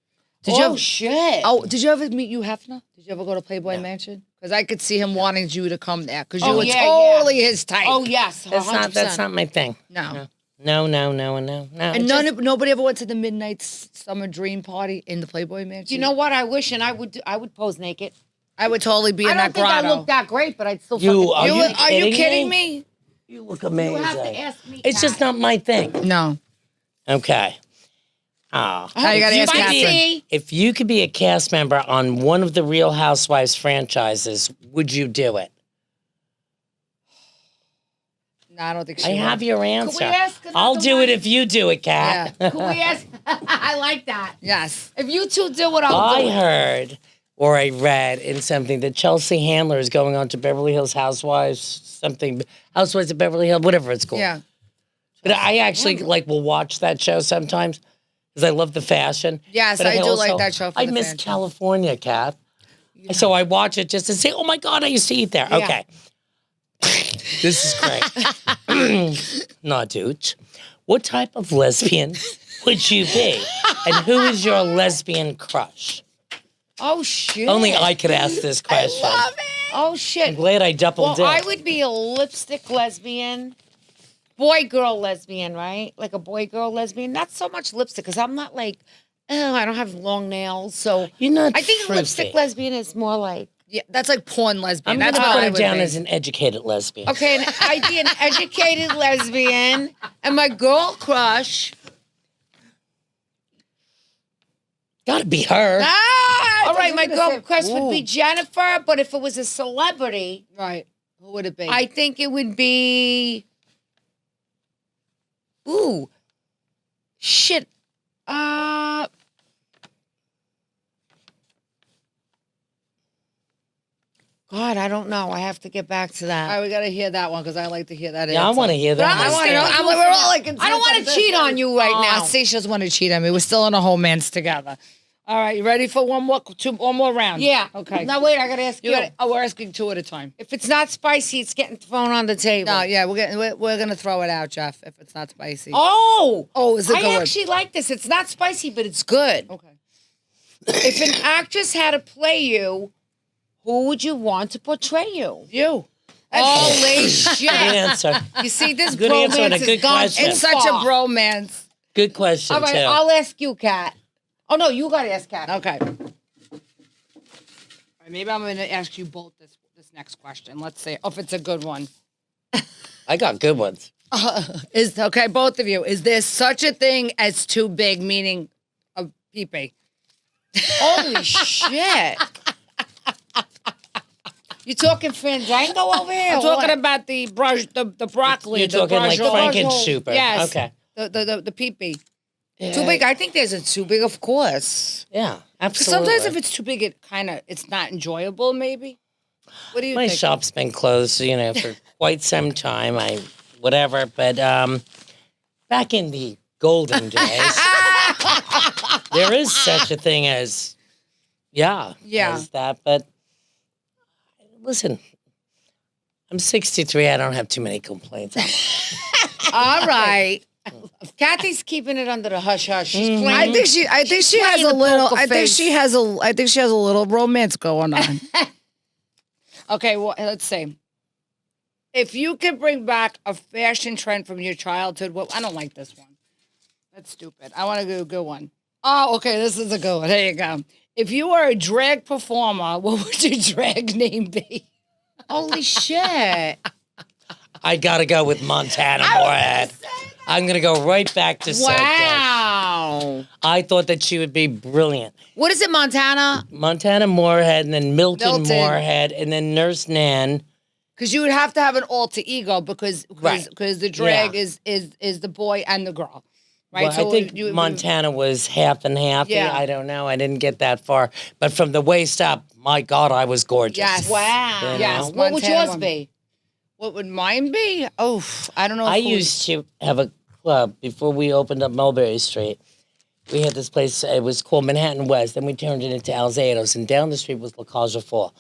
Did you Oh, ever, shit. Oh, did you ever meet Hugh Hefner? Did you ever go to Playboy Mansion? Because I could see him wanting you to come there because you Oh, were yeah, totally his type. Oh, yes. That's not my thing. No. No. And nobody ever went to the midnight summer dream party in the Playboy Mansion. You know what? I wish, and I would pose naked. I would totally be I in don't that think I grotto. look that great, but I'd still You- fucking are pose you- naked. Are you kidding kidding me? me? You look You amazing. have to ask me. It's just not my thing. No. Okay. Ah. Now you gotta ask Spicy. Catherine. If you could be a cast member on one of the Real Housewives franchises, would you do it? No, I don't think she I would. have your answer. ask another I'll do one? it if you do it, Kat. Yeah. Could we ask? I like that. Yes. If you two do it, I'll I do it. heard or I read in something that Chelsea Handler is going on to Beverly Hills Housewives, Housewives of Beverly Hills, whatever it's called. Yeah. But I actually will watch that show sometimes because I love the fashion. Yes, but I do like that show for I the miss fashion. California, Kath. Yeah. So I watch it just to say, oh my God, I used to eat there. Yeah. Okay. This is great. Not dude. What type of lesbian would you be? And who is your lesbian crush? Oh, shit. Only I could ask this question. I love it. Oh, shit. I'm glad I doubled down. I would be a lipstick lesbian. Boy-girl lesbian, right? Like a boy-girl lesbian. Not so much lipstick, because I'm not like, oh, I don't have long nails. So You're not I think fruity. lipstick lesbian is more like. Yeah, that's like porn lesbian. I'm That's going to what put I her would down be. as an educated lesbian. Okay, I'd be an educated lesbian. And my girl crush. Gotta be her. All right, my girl crush would be Jennifer, but if it was a celebrity. Right. Who would it be? I think it would be. Ooh. Shit. God, I don't know. I have to get back to that. All right, we got to hear that one because I like to hear that. Yeah, I want to hear that. I want to know. We're all like, I don't want to cheat on you right now. See, she doesn't want to cheat on me. We're still in a homance together. All right, you ready for one more round? Yeah. Okay. Now wait, I gotta ask you. We're asking two at a time. If it's not spicy, it's getting thrown on the table. No, yeah, we're gonna throw it out, Jeff. If it's not spicy. Oh, is it good? I actually like this. It's not spicy, but it's good. Okay. If an actress had to play you, who would you want to portray you? You. Holy shit! Good answer. You see, this Good answer and a bromance good has gone question. too It's such a far. bromance. Good question, All right, too. I'll ask you, Kat. Oh no, you gotta ask Kat. Okay. All right, maybe I'm gonna ask you both this next question. Let's see if it's a good one. I got good ones. Okay, both of you. Is there such a thing as too big, meaning a pee-pee? Holy shit! You talking Fandango over here? I'm talking about the broccoli. You're talking like Frankenstupid. Yes. Okay. The pee-pee. Too big? I think there's a too big, of course. Yeah, 'Cause absolutely. sometimes if it's too big, it's not enjoyable. Maybe. What do you My think? shop's been closed, for quite some time. Whatever. But back in the golden days, there is such a thing as, as that. But listen, I'm 63. I don't have too many complaints. All right. Kathy's keeping it under the hush hush. She's playing. I think she has a the little. poker I think face. she has a little romance going on. Okay, well, let's see. If you could bring back a fashion trend from your childhood, I don't like this one. That's stupid. I want to do a good one. Oh, okay, this is a good one. There you go. If you were a drag performer, what would your drag name be? Holy shit. I gotta go with Montana Moorhead. I'm gonna go right back to Soap Dish. Wow. I thought that she would be brilliant. What is it, Montana? Montana Moorhead, and then Milton Milton. Moorhead, and then Nurse Nan. Because you would have to have an alter ego because the drag is the boy and the girl, right? Well, I think you Montana was half and half. Yeah. I don't know. I didn't get that far. But from the waist up, my God, I was gorgeous. Yes. Wow. You know? Yes. What would Montana yours one. be? What would mine be? Oh, I don't know. I used to have a club before we opened up Mulberry Street. We had this place, it was called Manhattan West, then we turned it into Alzados, and down the street was La Cage Fall.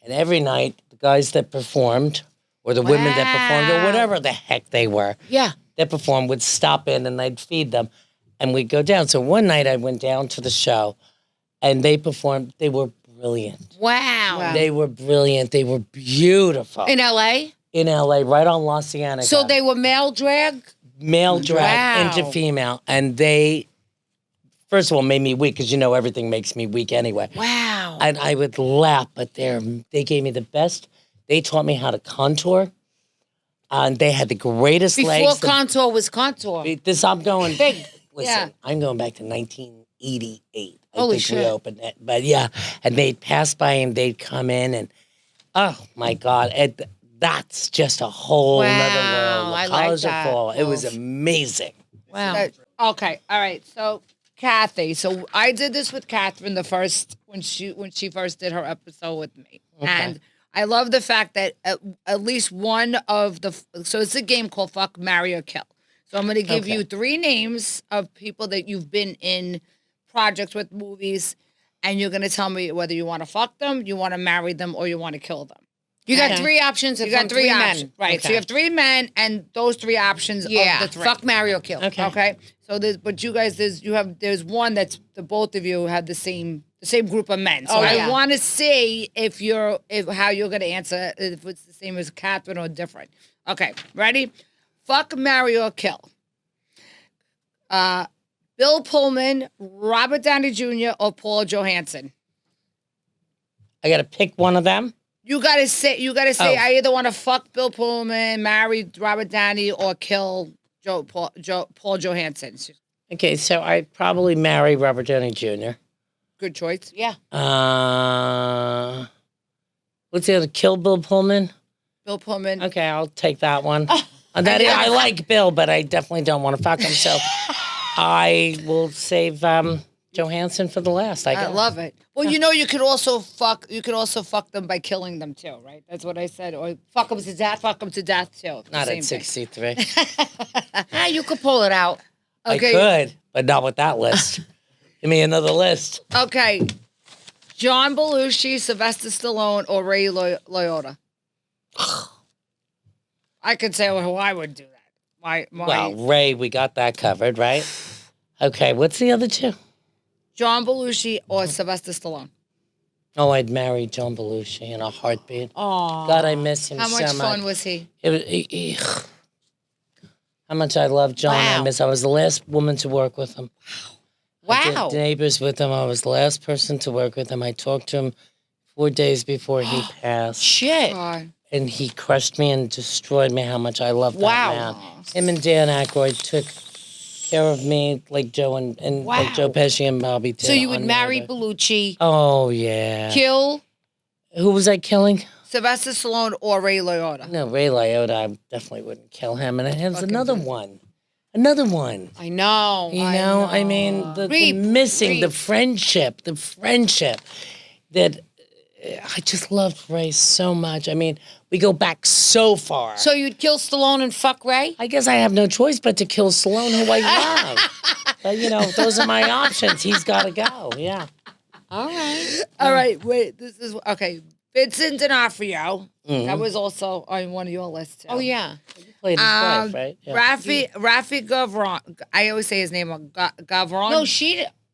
And every night, the guys that performed, or the women that performed, or whatever the heck they were, that performed would stop in and I'd feed them, and we'd go down. So one night I went down to the show, and they performed. They were brilliant. Wow. They were brilliant. They were beautiful. In L.A.? In L.A., right on La Cienega. So they were male drag? Male drag Wow. into female, and they, first of all, made me weak because everything makes me weak anyway. Wow. And I would laugh, but they gave me the best. They taught me how to contour, and they had the greatest Before legs. contour was contour. I'm going big. Listen, Yeah. I'm going back to 1988. I Holy think shit. we opened it, but and they'd pass by and they'd come in, and oh my God, that's just a whole nother world. I like College of that. Fall. It was amazing. Wow. Okay, all right. So, Cathy. So I did this with Catherine when she first did her episode with me, and I love the fact that at least one of so it's a game called Fuck, Marry, or Kill. So I'm going to give you 3 names of people that you've been in projects with, movies, and you're going to tell me whether you want to fuck them, you want to marry them, or you want to kill them. You got 3 options. You got 3 options, men. right? So you have 3 men, and those 3 options of the 3. Fuck, marry, or kill. Okay. So but you guys, there's one that's the both of you have the same group of men. So I want to see if how you're going to answer, if it's the same as Catherine or different. Okay, ready? Fuck, marry, or kill. Bill Pullman, Robert Downey Jr., or Paul Johansson. I got to pick one of them. You gotta say I either want to fuck Bill Pullman, marry Robert Downey, or kill Paul Johansson. Okay, so I'd probably marry Robert Downey Jr. Good choice. Yeah. What's the other? Kill Bill Pullman? Bill Pullman. Okay, I'll take that one. I like Bill, but I definitely don't want to fuck him, so I will save Johansson for the last. I love it. Well, you could also fuck them by killing them too, right? That's what I said. Or fuck them to death. Fuck them to death too. Not at 63. You could pull it out. Okay. I could, but not with that list. Give me another list. Okay. John Belushi, Sylvester Stallone, or Ray Liotta. I could say who I would do that. Well, Ray, we got that covered, right? Okay, what's the other 2? John Belushi or Sylvester Stallone. Oh, I'd marry John Belushi in a heartbeat. Oh, God, I miss him so much. How much fun was he? How much I love John. Wow. I was the last woman to work with him. Wow. I did Neighbors with him. I was the last person to work with him. I talked to him 4 days before he passed. Shit. God. And he crushed me and destroyed me how much I loved that man. Him and Dan Aykroyd took care of me like Joe and like Joe Pesci and Bobby did. So you would on marry Neighbor. Bellucci, Oh, yeah. kill. Who was I killing? Sylvester Stallone or Ray Liotta. No, Ray Liotta. I definitely wouldn't kill him. And it has another one. Another one. I know. You know, I mean, the missing, the friendship that I just loved Ray so much. I mean, we go back so far. So you'd kill Stallone and fuck Ray? I guess I have no choice but to kill Stallone, who I love. But, those are my options. He's got to go. Yeah. All right. All right, wait. This is okay. Vincent D'Onofrio. That was also on one of your lists. Too. Oh, yeah. Played his wife, right? Yeah. Rafi Gavron. I always say his name wrong. Gavron. No,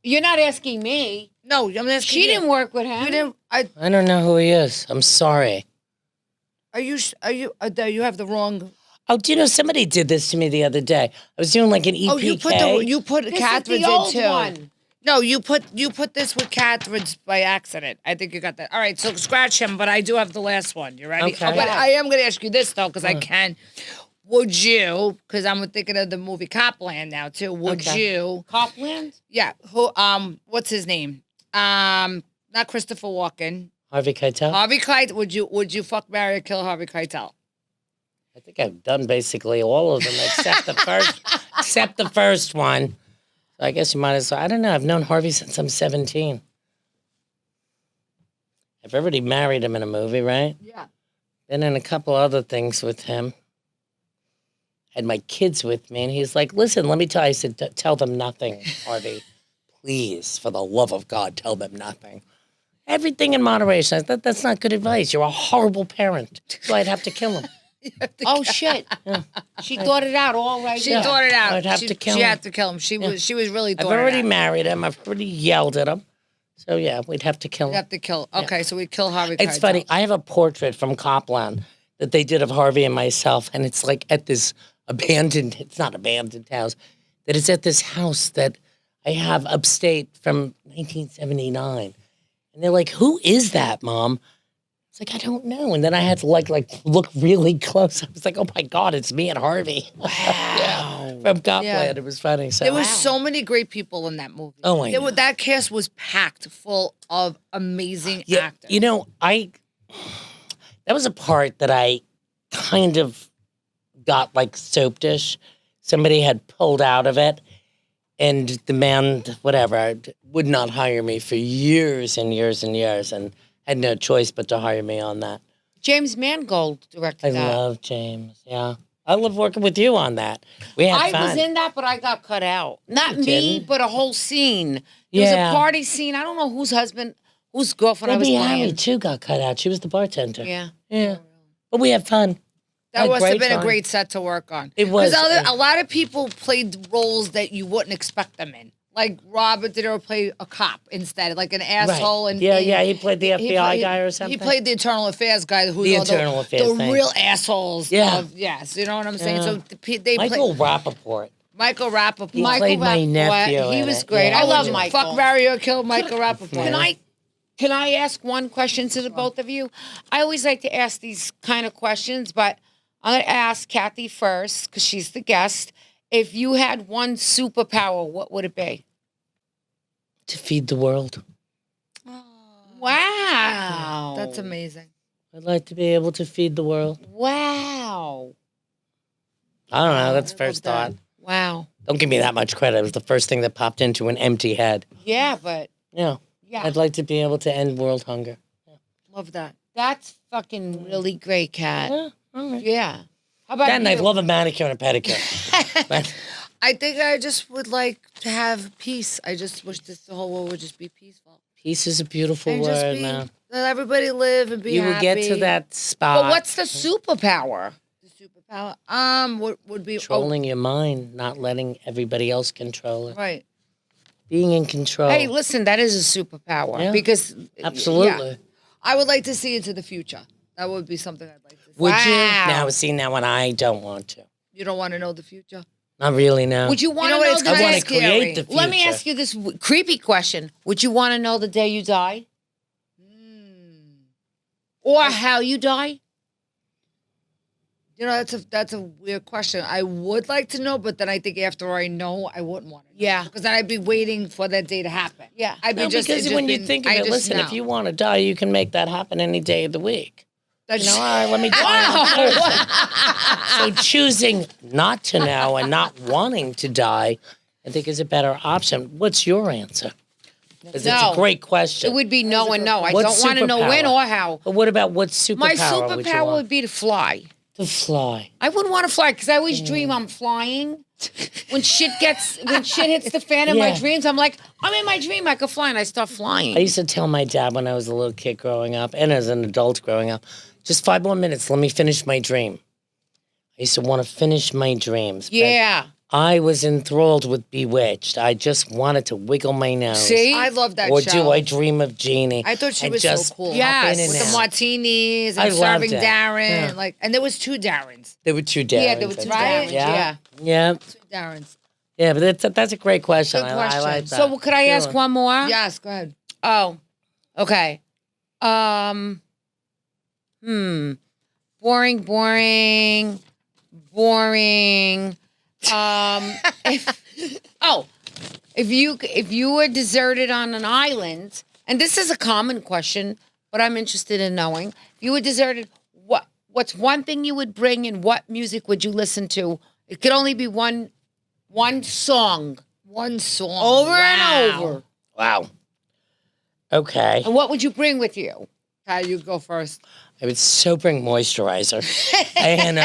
you're not asking me. No, I'm asking She you. didn't work with him. You didn't. I don't know who he is. I'm sorry. Are you? You have the wrong. Oh, do you know somebody did this to me the other day? I was doing like an EPK. Oh, you put This Catherine's is the old in too. one. No, you put this with Catherine's by accident. I think you got that. All right, so scratch him, but I do have the last one. You ready? Okay. Oh, but I am going to ask you this though, because I can. Would you? Because I'm thinking of the movie Copland now too. Would you? Copland? Yeah. Who? What's his name? Not Christopher Walken. Harvey Keitel? Harvey Keitel. Would you fuck, marry, or kill Harvey Keitel? I think I've done basically all of them except the first one. So I guess you might as well. I don't know. I've known Harvey since I'm 17. I've already married him in a movie, right? Yeah. Been in a couple other things with him. Had my kids with me, and he's like, listen, let me tell you. I said, tell them nothing, Harvey. Please, for the love of God, tell them nothing. Everything in moderation. I thought that's not good advice. You're a horrible parent. So I'd have to kill him. Oh, shit. Yeah. She thought it out all right She there. thought it out. I'd have to kill She him. had to kill him. She was really thought I've already it out. married him. I've already yelled at him. So, yeah, we'd have to kill him. You have to kill. Okay, so we kill Harvey It's Keitel. funny. I have a portrait from Copland that they did of Harvey and myself, and it's like at this it's not abandoned house, that it's at this house that I have upstate from 1979. And they're like, who is that, Mom? It's like, I don't know. And then I had to like look really close. I was like, oh my God, it's me and Harvey. Wow. Yeah, from Copland. Yeah. It was funny. So There was so many great people in that movie. Oh, I know. That cast was packed full of amazing yeah, actors. you know, that was a part that I kind of got like soap dish. Somebody had pulled out of it. And the man, whatever, would not hire me for years and years and years, and had no choice but to hire me on that. James Mangold directed I that. love James. Yeah. I love working with you on that. We had fun. I was in that, but I got cut out. Not You me, didn't? but a whole scene. There was a party scene. I don't know whose girlfriend I was Debbie Harry, playing. too, got cut out. She was the bartender. Yeah. Yeah. But we had fun. That must have been fun. a great set to work on. It was. Because a lot of people played roles that you wouldn't expect them in. Like Robert De Niro played a cop instead, like an asshole. Right. And he played the FBI guy or something. He played the Internal Affairs guy, who's The all Internal Affairs the thing. real assholes. Yeah. Yes, you know what I'm saying. Yeah. So they Michael played Rappaport. Michael Rappaport. He played my nephew. He in was it. great. Yeah. I love Michael. Fuck, marry, or kill Michael Rappaport. Can I ask one question to the both of you? I always like to ask these kind of questions, but I'm going to ask Cathy first because she's the guest. If you had one superpower, what would it be? To feed the world. Wow. That's amazing. I'd like to be able to feed the world. Wow. I don't know. That's the first that. thought. Wow. Don't give me that much credit. It was the first thing that popped into an empty head. Yeah, but Yeah. yeah. I'd like to be able to end world hunger. Love that. That's fucking really great, Kat. Yeah. All right. Yeah. How about That and you? I'd love a manicure and a pedicure. But I think I just would like to have peace. I just wish the whole world would just be peaceful. peace is a beautiful And just word, be, man. let everybody live and be You happy. will get to that spot. But what's the superpower? The superpower? Would be Controlling your mind, not letting everybody else control it. right. Being in control. Hey, listen, that is a superpower Yeah. because Absolutely. yeah. I would like to see into the future. That would be something I'd like to see. Would you? Wow. Now, see, now when I don't want to. You don't want to know the future? Not really, no. Would you want know to what, know? it's the I kinda want to scary. create the future. Let me ask you this creepy question: would you want to know the day you die, or how you die? You know, that's a weird question. I would like to know, but then I think after I know, I wouldn't want to know. Yeah. Because then I'd be waiting for that day to happen. Yeah. I'd be No, just because it just when you been- think of I it, just listen, know. if you want to die, you can make that happen any day of the week. That's You know, all right, let me die. So choosing not to know and not wanting to die, I think is a better option. What's your answer? Because it's No. a great question. It would be no and no. I What don't want to know when superpower? or how. But what about what superpower My would you superpower want? would be to fly. To fly. I wouldn't want to fly because I always dream I'm flying. When shit hits the fan in my Yeah. dreams, I'm like, I'm in my dream, I could fly, and I start flying. I used to tell my dad when I was a little kid growing up and as an adult growing up, just 5 more minutes, let me finish my dream. I used to want to finish my dreams. but Yeah. I was enthralled with Bewitched. I just wanted to wiggle my nose. See? I love that Or show. do I dream of Jeannie? I thought she and was just so cool. pop Yes. in and With the out. martinis I and loved serving it. Darren. Yeah. And there was 2 Darrens. There were 2 Darrens. Yeah, there were 2 Right? Darrens. Yeah. Yeah. Yeah. 2 Darrens. Yeah, but that's a great question. Good I question. like that. So could I ask one more? Yes, go ahead. Oh, okay. Boring. If you were deserted on an island, and this is a common question, but I'm interested in knowing. If you were deserted, what's one thing you would bring and what music would you listen to? It could only be one song. One song. Over Wow. and over. Wow. Okay. And what would you bring with you? Pat, you go first. I would so bring moisturizer. And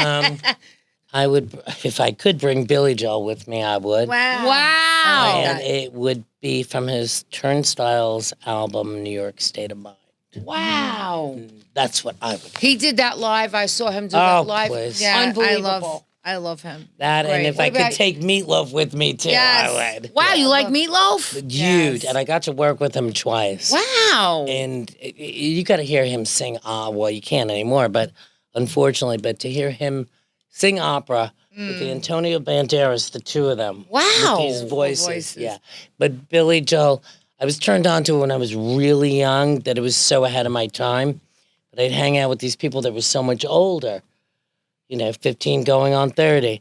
I would, if I could bring Billy Joel with me, I would. Wow. And it would be from his Turnstiles album, New York State of Mind. Wow. That's what I would. He did that live. I saw him do Oh, that live. please. Yeah, Unbelievable. I love him. That, and Great. if What I about- could take Meatloaf with me too, Yes. I would. Wow, you like Look. Meatloaf? Huge. Yes. And I got to work with him twice. Wow. And you got to hear him sing. Well, you can't anymore, but unfortunately, but to hear him sing opera with the Antonio Banderas, the 2 of them. Wow. With these voices. voices. Yeah. But Billy Joel, I was turned on to it when I was really young, that it was so ahead of my time. But I'd hang out with these people that were so much older, 15 going on 30.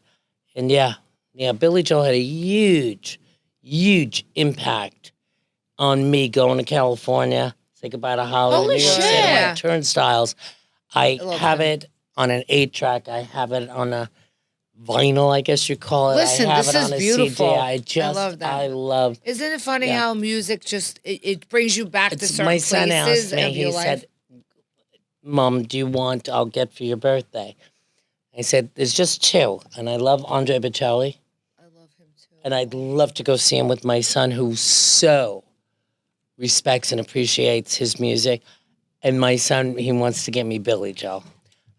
And yeah, Billy Joel had a huge, huge impact on me going to California, say goodbye to Hollywood, Holy New York shit. City, my Turnstiles. I love have him. it on an 8-track. I have it on a vinyl, I guess you call it. Listen, I have this it is on a beautiful. CD. I love that. I love. Isn't it funny Yeah. how music just it brings you back to It's, certain my son places asked me. of your He life? said, "Mom, do you want? I'll get for your birthday." I said, "There's just two, and I love Andre Bocelli, I love him too. and I'd love to go see him with my son, who so respects and appreciates his music. And my son, he wants to get me Billy Joel.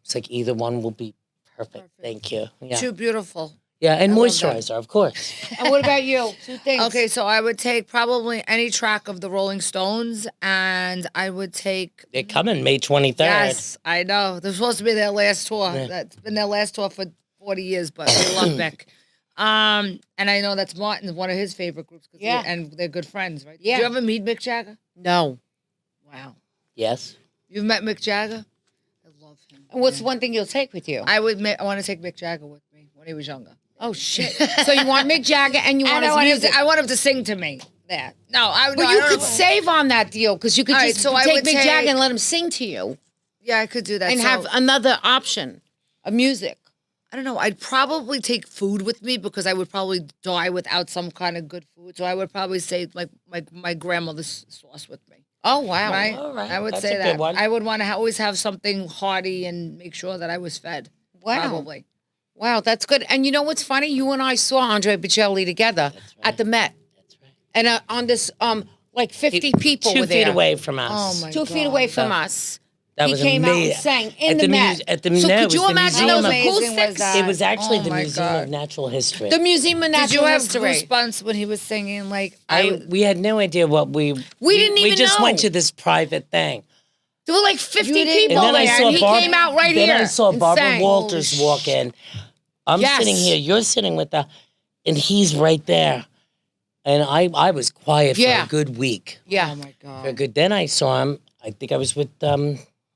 It's like either one will be perfect. Thank you. Yeah, Too beautiful. yeah, and I love that. moisturizer, of course. And what about you? 2 things. Okay, so I would take probably any track of the Rolling Stones, and I would take. They're coming May 23rd. Yes, I know. They're supposed to be their last tour. That's been their last tour for 40 years, but we love Beck. And I know that's Martin's one of his favorite groups. Yeah. And they're good friends, right? Yeah. Did you ever meet Mick Jagger? No. Wow. Yes. You've met Mick Jagger? I love him. And what's one thing you'll take with you? I want to take Mick Jagger with me when he was younger. Oh, shit. So you want Mick Jagger and you want his music. I want him to sing to me. There. No, I. But no, you I don't could know. save on that deal because you could All right, just so I take would Mick take- Jagger and let him sing to you Yeah, I could do that. and So, have another option of music. I don't know. I'd probably take food with me because I would probably die without some kind of good food. So I would probably say like my grandmother's sauce with me. Oh, wow. Right? all right. I would That's say a good that. one. I would want to always have something hearty and make sure that I was fed. Wow. Probably. Wow, that's good. And you know what's funny? You and I saw Andre Bocelli together at the Met. That's right. And on this, like 50 people 2 were feet there. away from us. Oh my 2 feet away from us. That he was came out and amazing. sang in At the the Met. at the So no, it could you was the imagine Museum those of- amazing acoustics? was that? It was actually Oh the my Museum God. of Natural History. The Museum of Natural Did you have History. goosebumps when he was singing? Like we had no idea what we didn't we even just know. went to this private thing. There were like 50 You didn't- people And then I there, saw and he came out right then here. I saw and Barbara sang. Walters walk in. I'm Yes. sitting here, you're sitting with the, and he's right there. And I was quiet for Yeah. a good week. Yeah. Oh my God. For a good. Then I saw him. I think I was with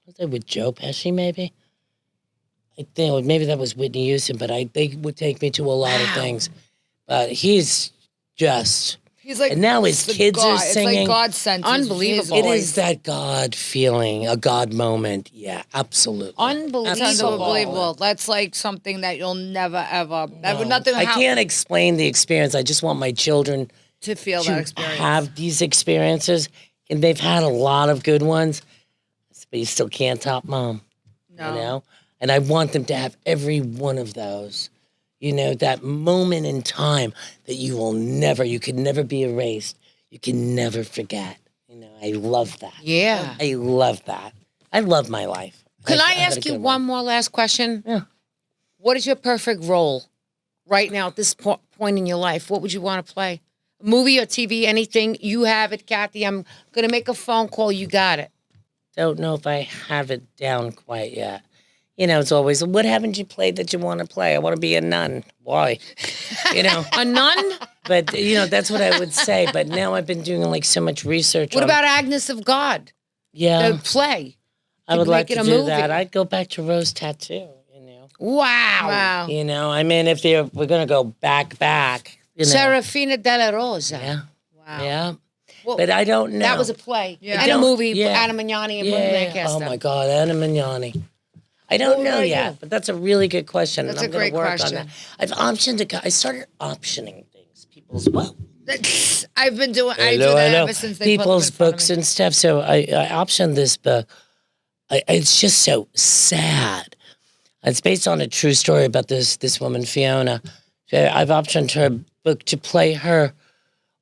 was I with Joe Pesci maybe? I think maybe that was Whitney Houston, but they would take me to a lot of things. But he's just. He's like, And now his the kids are God. singing. It's like God sent his- Unbelievable. his It voice. is that God feeling, a God moment. Yeah, absolutely. Unbelievable. It's unbelievable. That's like something that you'll never ever. That would nothing. I can't explain the experience. I just want my children to feel to that experience. have these experiences, and they've had a lot of good ones, but you still can't top Mom. No. You know, and I want them to have every one of those. You know, that moment in time that you can never be erased. You can never forget. You know, I love that. Yeah. I love that. I love my life. Can I had a ask you good one more last question? Yeah. What is your perfect role right now at this point in your life? What would you want to play? A movie or TV, anything? You have it, Cathy. I'm going to make a phone call. You got it. Don't know if I have it down quite yet. You know, it's always, what haven't you played that you want to play? I want to be a nun. Why? You know, A nun? but, you know, that's what I would say. But now I've been doing like so much research. What on- about Agnes of God? Yeah, The play. I would like make to it a do movie. that. I'd go back to Rose Tattoo, you know. Wow. Wow. You know, I mean, if we're going to go back, you know. Serafina della Rosa. Yeah, Wow. yeah. Well, But I don't know. that was a play. Yeah. And a Don't- movie, yeah. Anna Magnani and Brooke Yeah. Lancaster. Oh, my God, Anna Magnani. I don't know about yet, you? but that's a really good question. That's and a I'm gonna great work question. on that. I've optioned I started optioning things. People's I've been doing. I do that ever since they people's put them in front books of me. and stuff. So I optioned this book. It's just so sad. It's based on a true story about this woman Fiona. So I've optioned her book to play her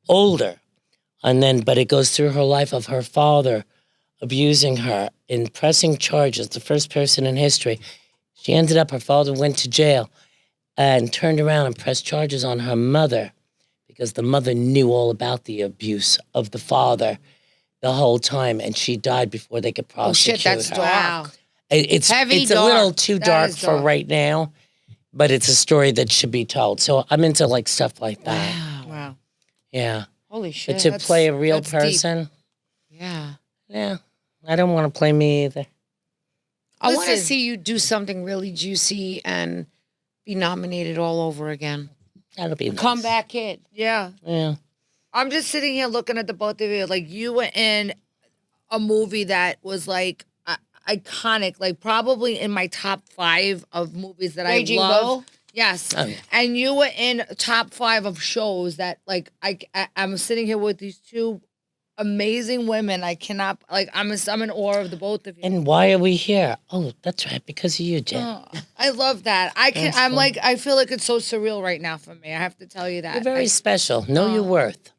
older, but it goes through her life of her father abusing her and pressing charges. The first person in history. She ended up. Her father went to jail and turned around and pressed charges on her mother because the mother knew all about the abuse of the father the whole time, and she died before they could Oh, prosecute shit, that's her. dark. Wow. It's Heavy, it's a dark. little too That dark is for dark. right now, but it's a story that should be told. So I'm into like stuff like that. Wow. Yeah, Holy but shit. to play a real that's deep. person, Yeah. yeah, I don't want to play me either. I want to Listen. see you do something really juicy and be nominated all over again. That'll be nice. Comeback kid. Yeah. Yeah, I'm just sitting here looking at the both of you. Like you were in a movie that was like iconic, like probably in my top 5 of movies that Raging I love. Bull? Yes. Oh, yeah. And you were in top 5 of shows that, like, I'm sitting here with these 2 amazing women. I cannot, like, I'm in awe of the both of you. And why are we here? Oh, that's right, because of you, Jen. Oh, I love that. I feel like it's so surreal right now for me. I have to tell you that. You're very special. Know your worth.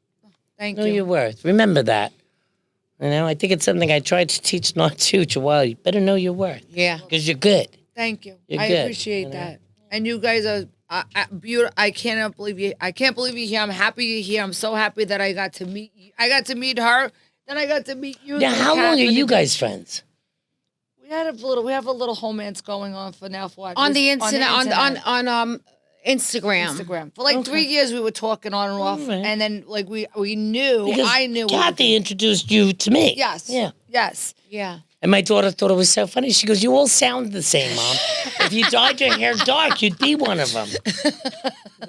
Thank Know you. your worth. Remember that. You know, I think it's something I tried to teach not to a while. You better know your worth. Yeah. Because you're good. Thank you. You're I good, appreciate you know? that. And you guys are beautiful. I can't believe you. I can't believe you're here. I'm happy you're here. I'm so happy that I got to meet you. I got to meet her. Then I got to meet you. Now, how long are you guys friends? We have a little romance going on for now. For what? On the This- internet, on Instagram. Instagram. For like 3 years, we were talking on and off, Alright. and then like we knew. Because I knew. Cathy introduced you to me. Yes. Yeah. Yes. Yeah. And my daughter thought it was so funny. She goes, "You all sound the same, Mom. If you dyed your hair dark, you'd be one of them."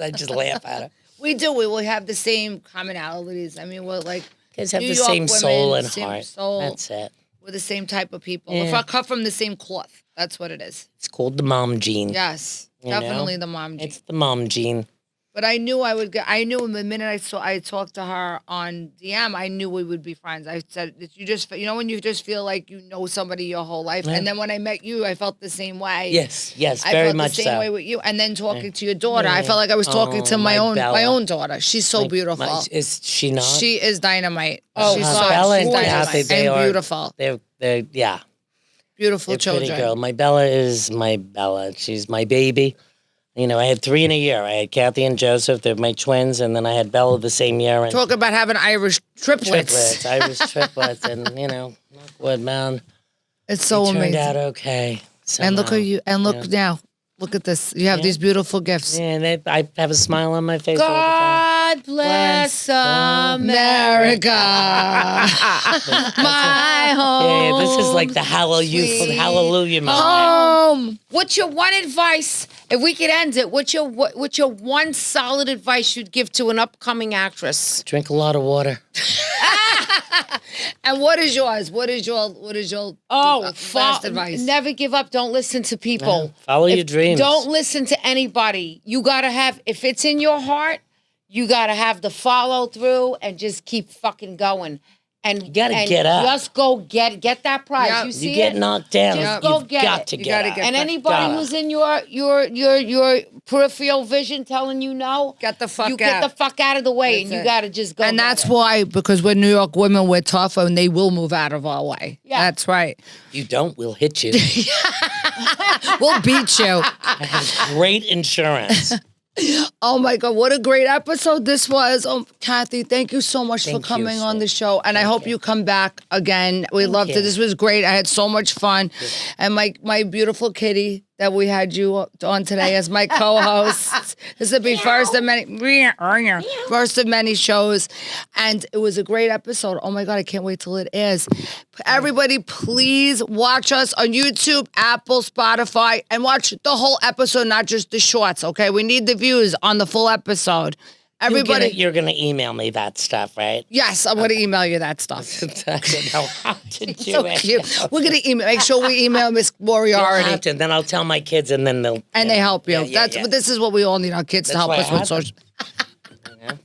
I just laugh at her. We do. We will have the same commonalities. I mean, we're like. You guys have New the York same women, soul and same heart. soul. That's it. We're the same type of people. Yeah. If I cut from the same cloth, that's what it is. It's called the mom gene. Yes, You know? definitely the mom gene. It's the mom gene. But I knew I would get. I knew the minute I talked to her on DM, I knew we would be friends. I said, "You just, when you just feel like you know somebody your whole life." Yeah. And then when I met you, I felt the same way. Yes, I very felt much the same so. way with you. And then talking to your daughter, Yeah. I felt like I was talking to Oh, my my own daughter. She's so beautiful. Is she not? She is dynamite. Oh, she's God. Bella she's and dynamite Cathy, they and are beautiful. They're yeah. Beautiful They're children. pretty girl. My Bella is my Bella. She's my baby. You know, I had 3 in a year. I had Cathy and Joseph. They're my twins, and then I had Bella the same year. And Talk about having Irish triplets. Irish triplets, and knock wood, man. It's so It turned amazing. out okay. And look somehow. at you. And look Yeah. now. Look at this. You have these beautiful gifts. Yeah, and I have a smile on my face all the time. God bless America. my home. Yeah, this is like the hallelujah moment. Home. What's your one advice? If we could end it, what's your one solid advice you'd give to an upcoming actress? Drink a lot of water. And what is yours? What is your last advice? Never give up. Don't listen to people. Follow your dreams. Don't listen to anybody. You gotta have, if it's in your heart, you gotta have the follow through and just keep fucking going. And you gotta get up. Just go get that prize. Yep. You see You get it? knocked down. Just go You've get got it. to You get gotta up. get And back. anybody Gotta. who's in your peripheral vision telling you no, Get the fuck you get out. the fuck out of the way, and That's you it. gotta just go. And get that's it. why, because we're New York women, we're tough and they will move out of our way. Yeah. That's right. You don't, we'll hit you. We'll beat you. I have great insurance. Oh my God, what a great episode this was. Oh, Cathy, thank you so much Thank for coming you, on sweet. the show. And I hope you come back again. We loved it. you. This was great. I had so much fun. And my beautiful kitty that we had you on today as my co-host. This will be first of many shows. And it was a great episode. Oh my God, I can't wait till it airs. Everybody, please watch us on YouTube, Apple, Spotify, and watch the whole episode, not just the shorts, okay? We need the views on the full episode. Everybody, You're gonna email me that stuff, right? yes, I'm going to email you that stuff. I don't know how to do So it. cute. We're going to make sure we email Miss You'll Moriarty. have to, and then I'll tell my kids, and then they'll And they help you. Yeah, But this is what we all need our kids to That's help why us I with have social.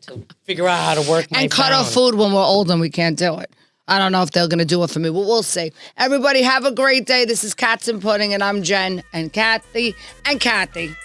to figure out how to work my And cut our phone. food when we're old and we can't do it. I don't know if they're going to do it for me, but we'll see. Everybody have a great day. This is Cats and Pudding, and I'm Jen and Cathy and Cathy.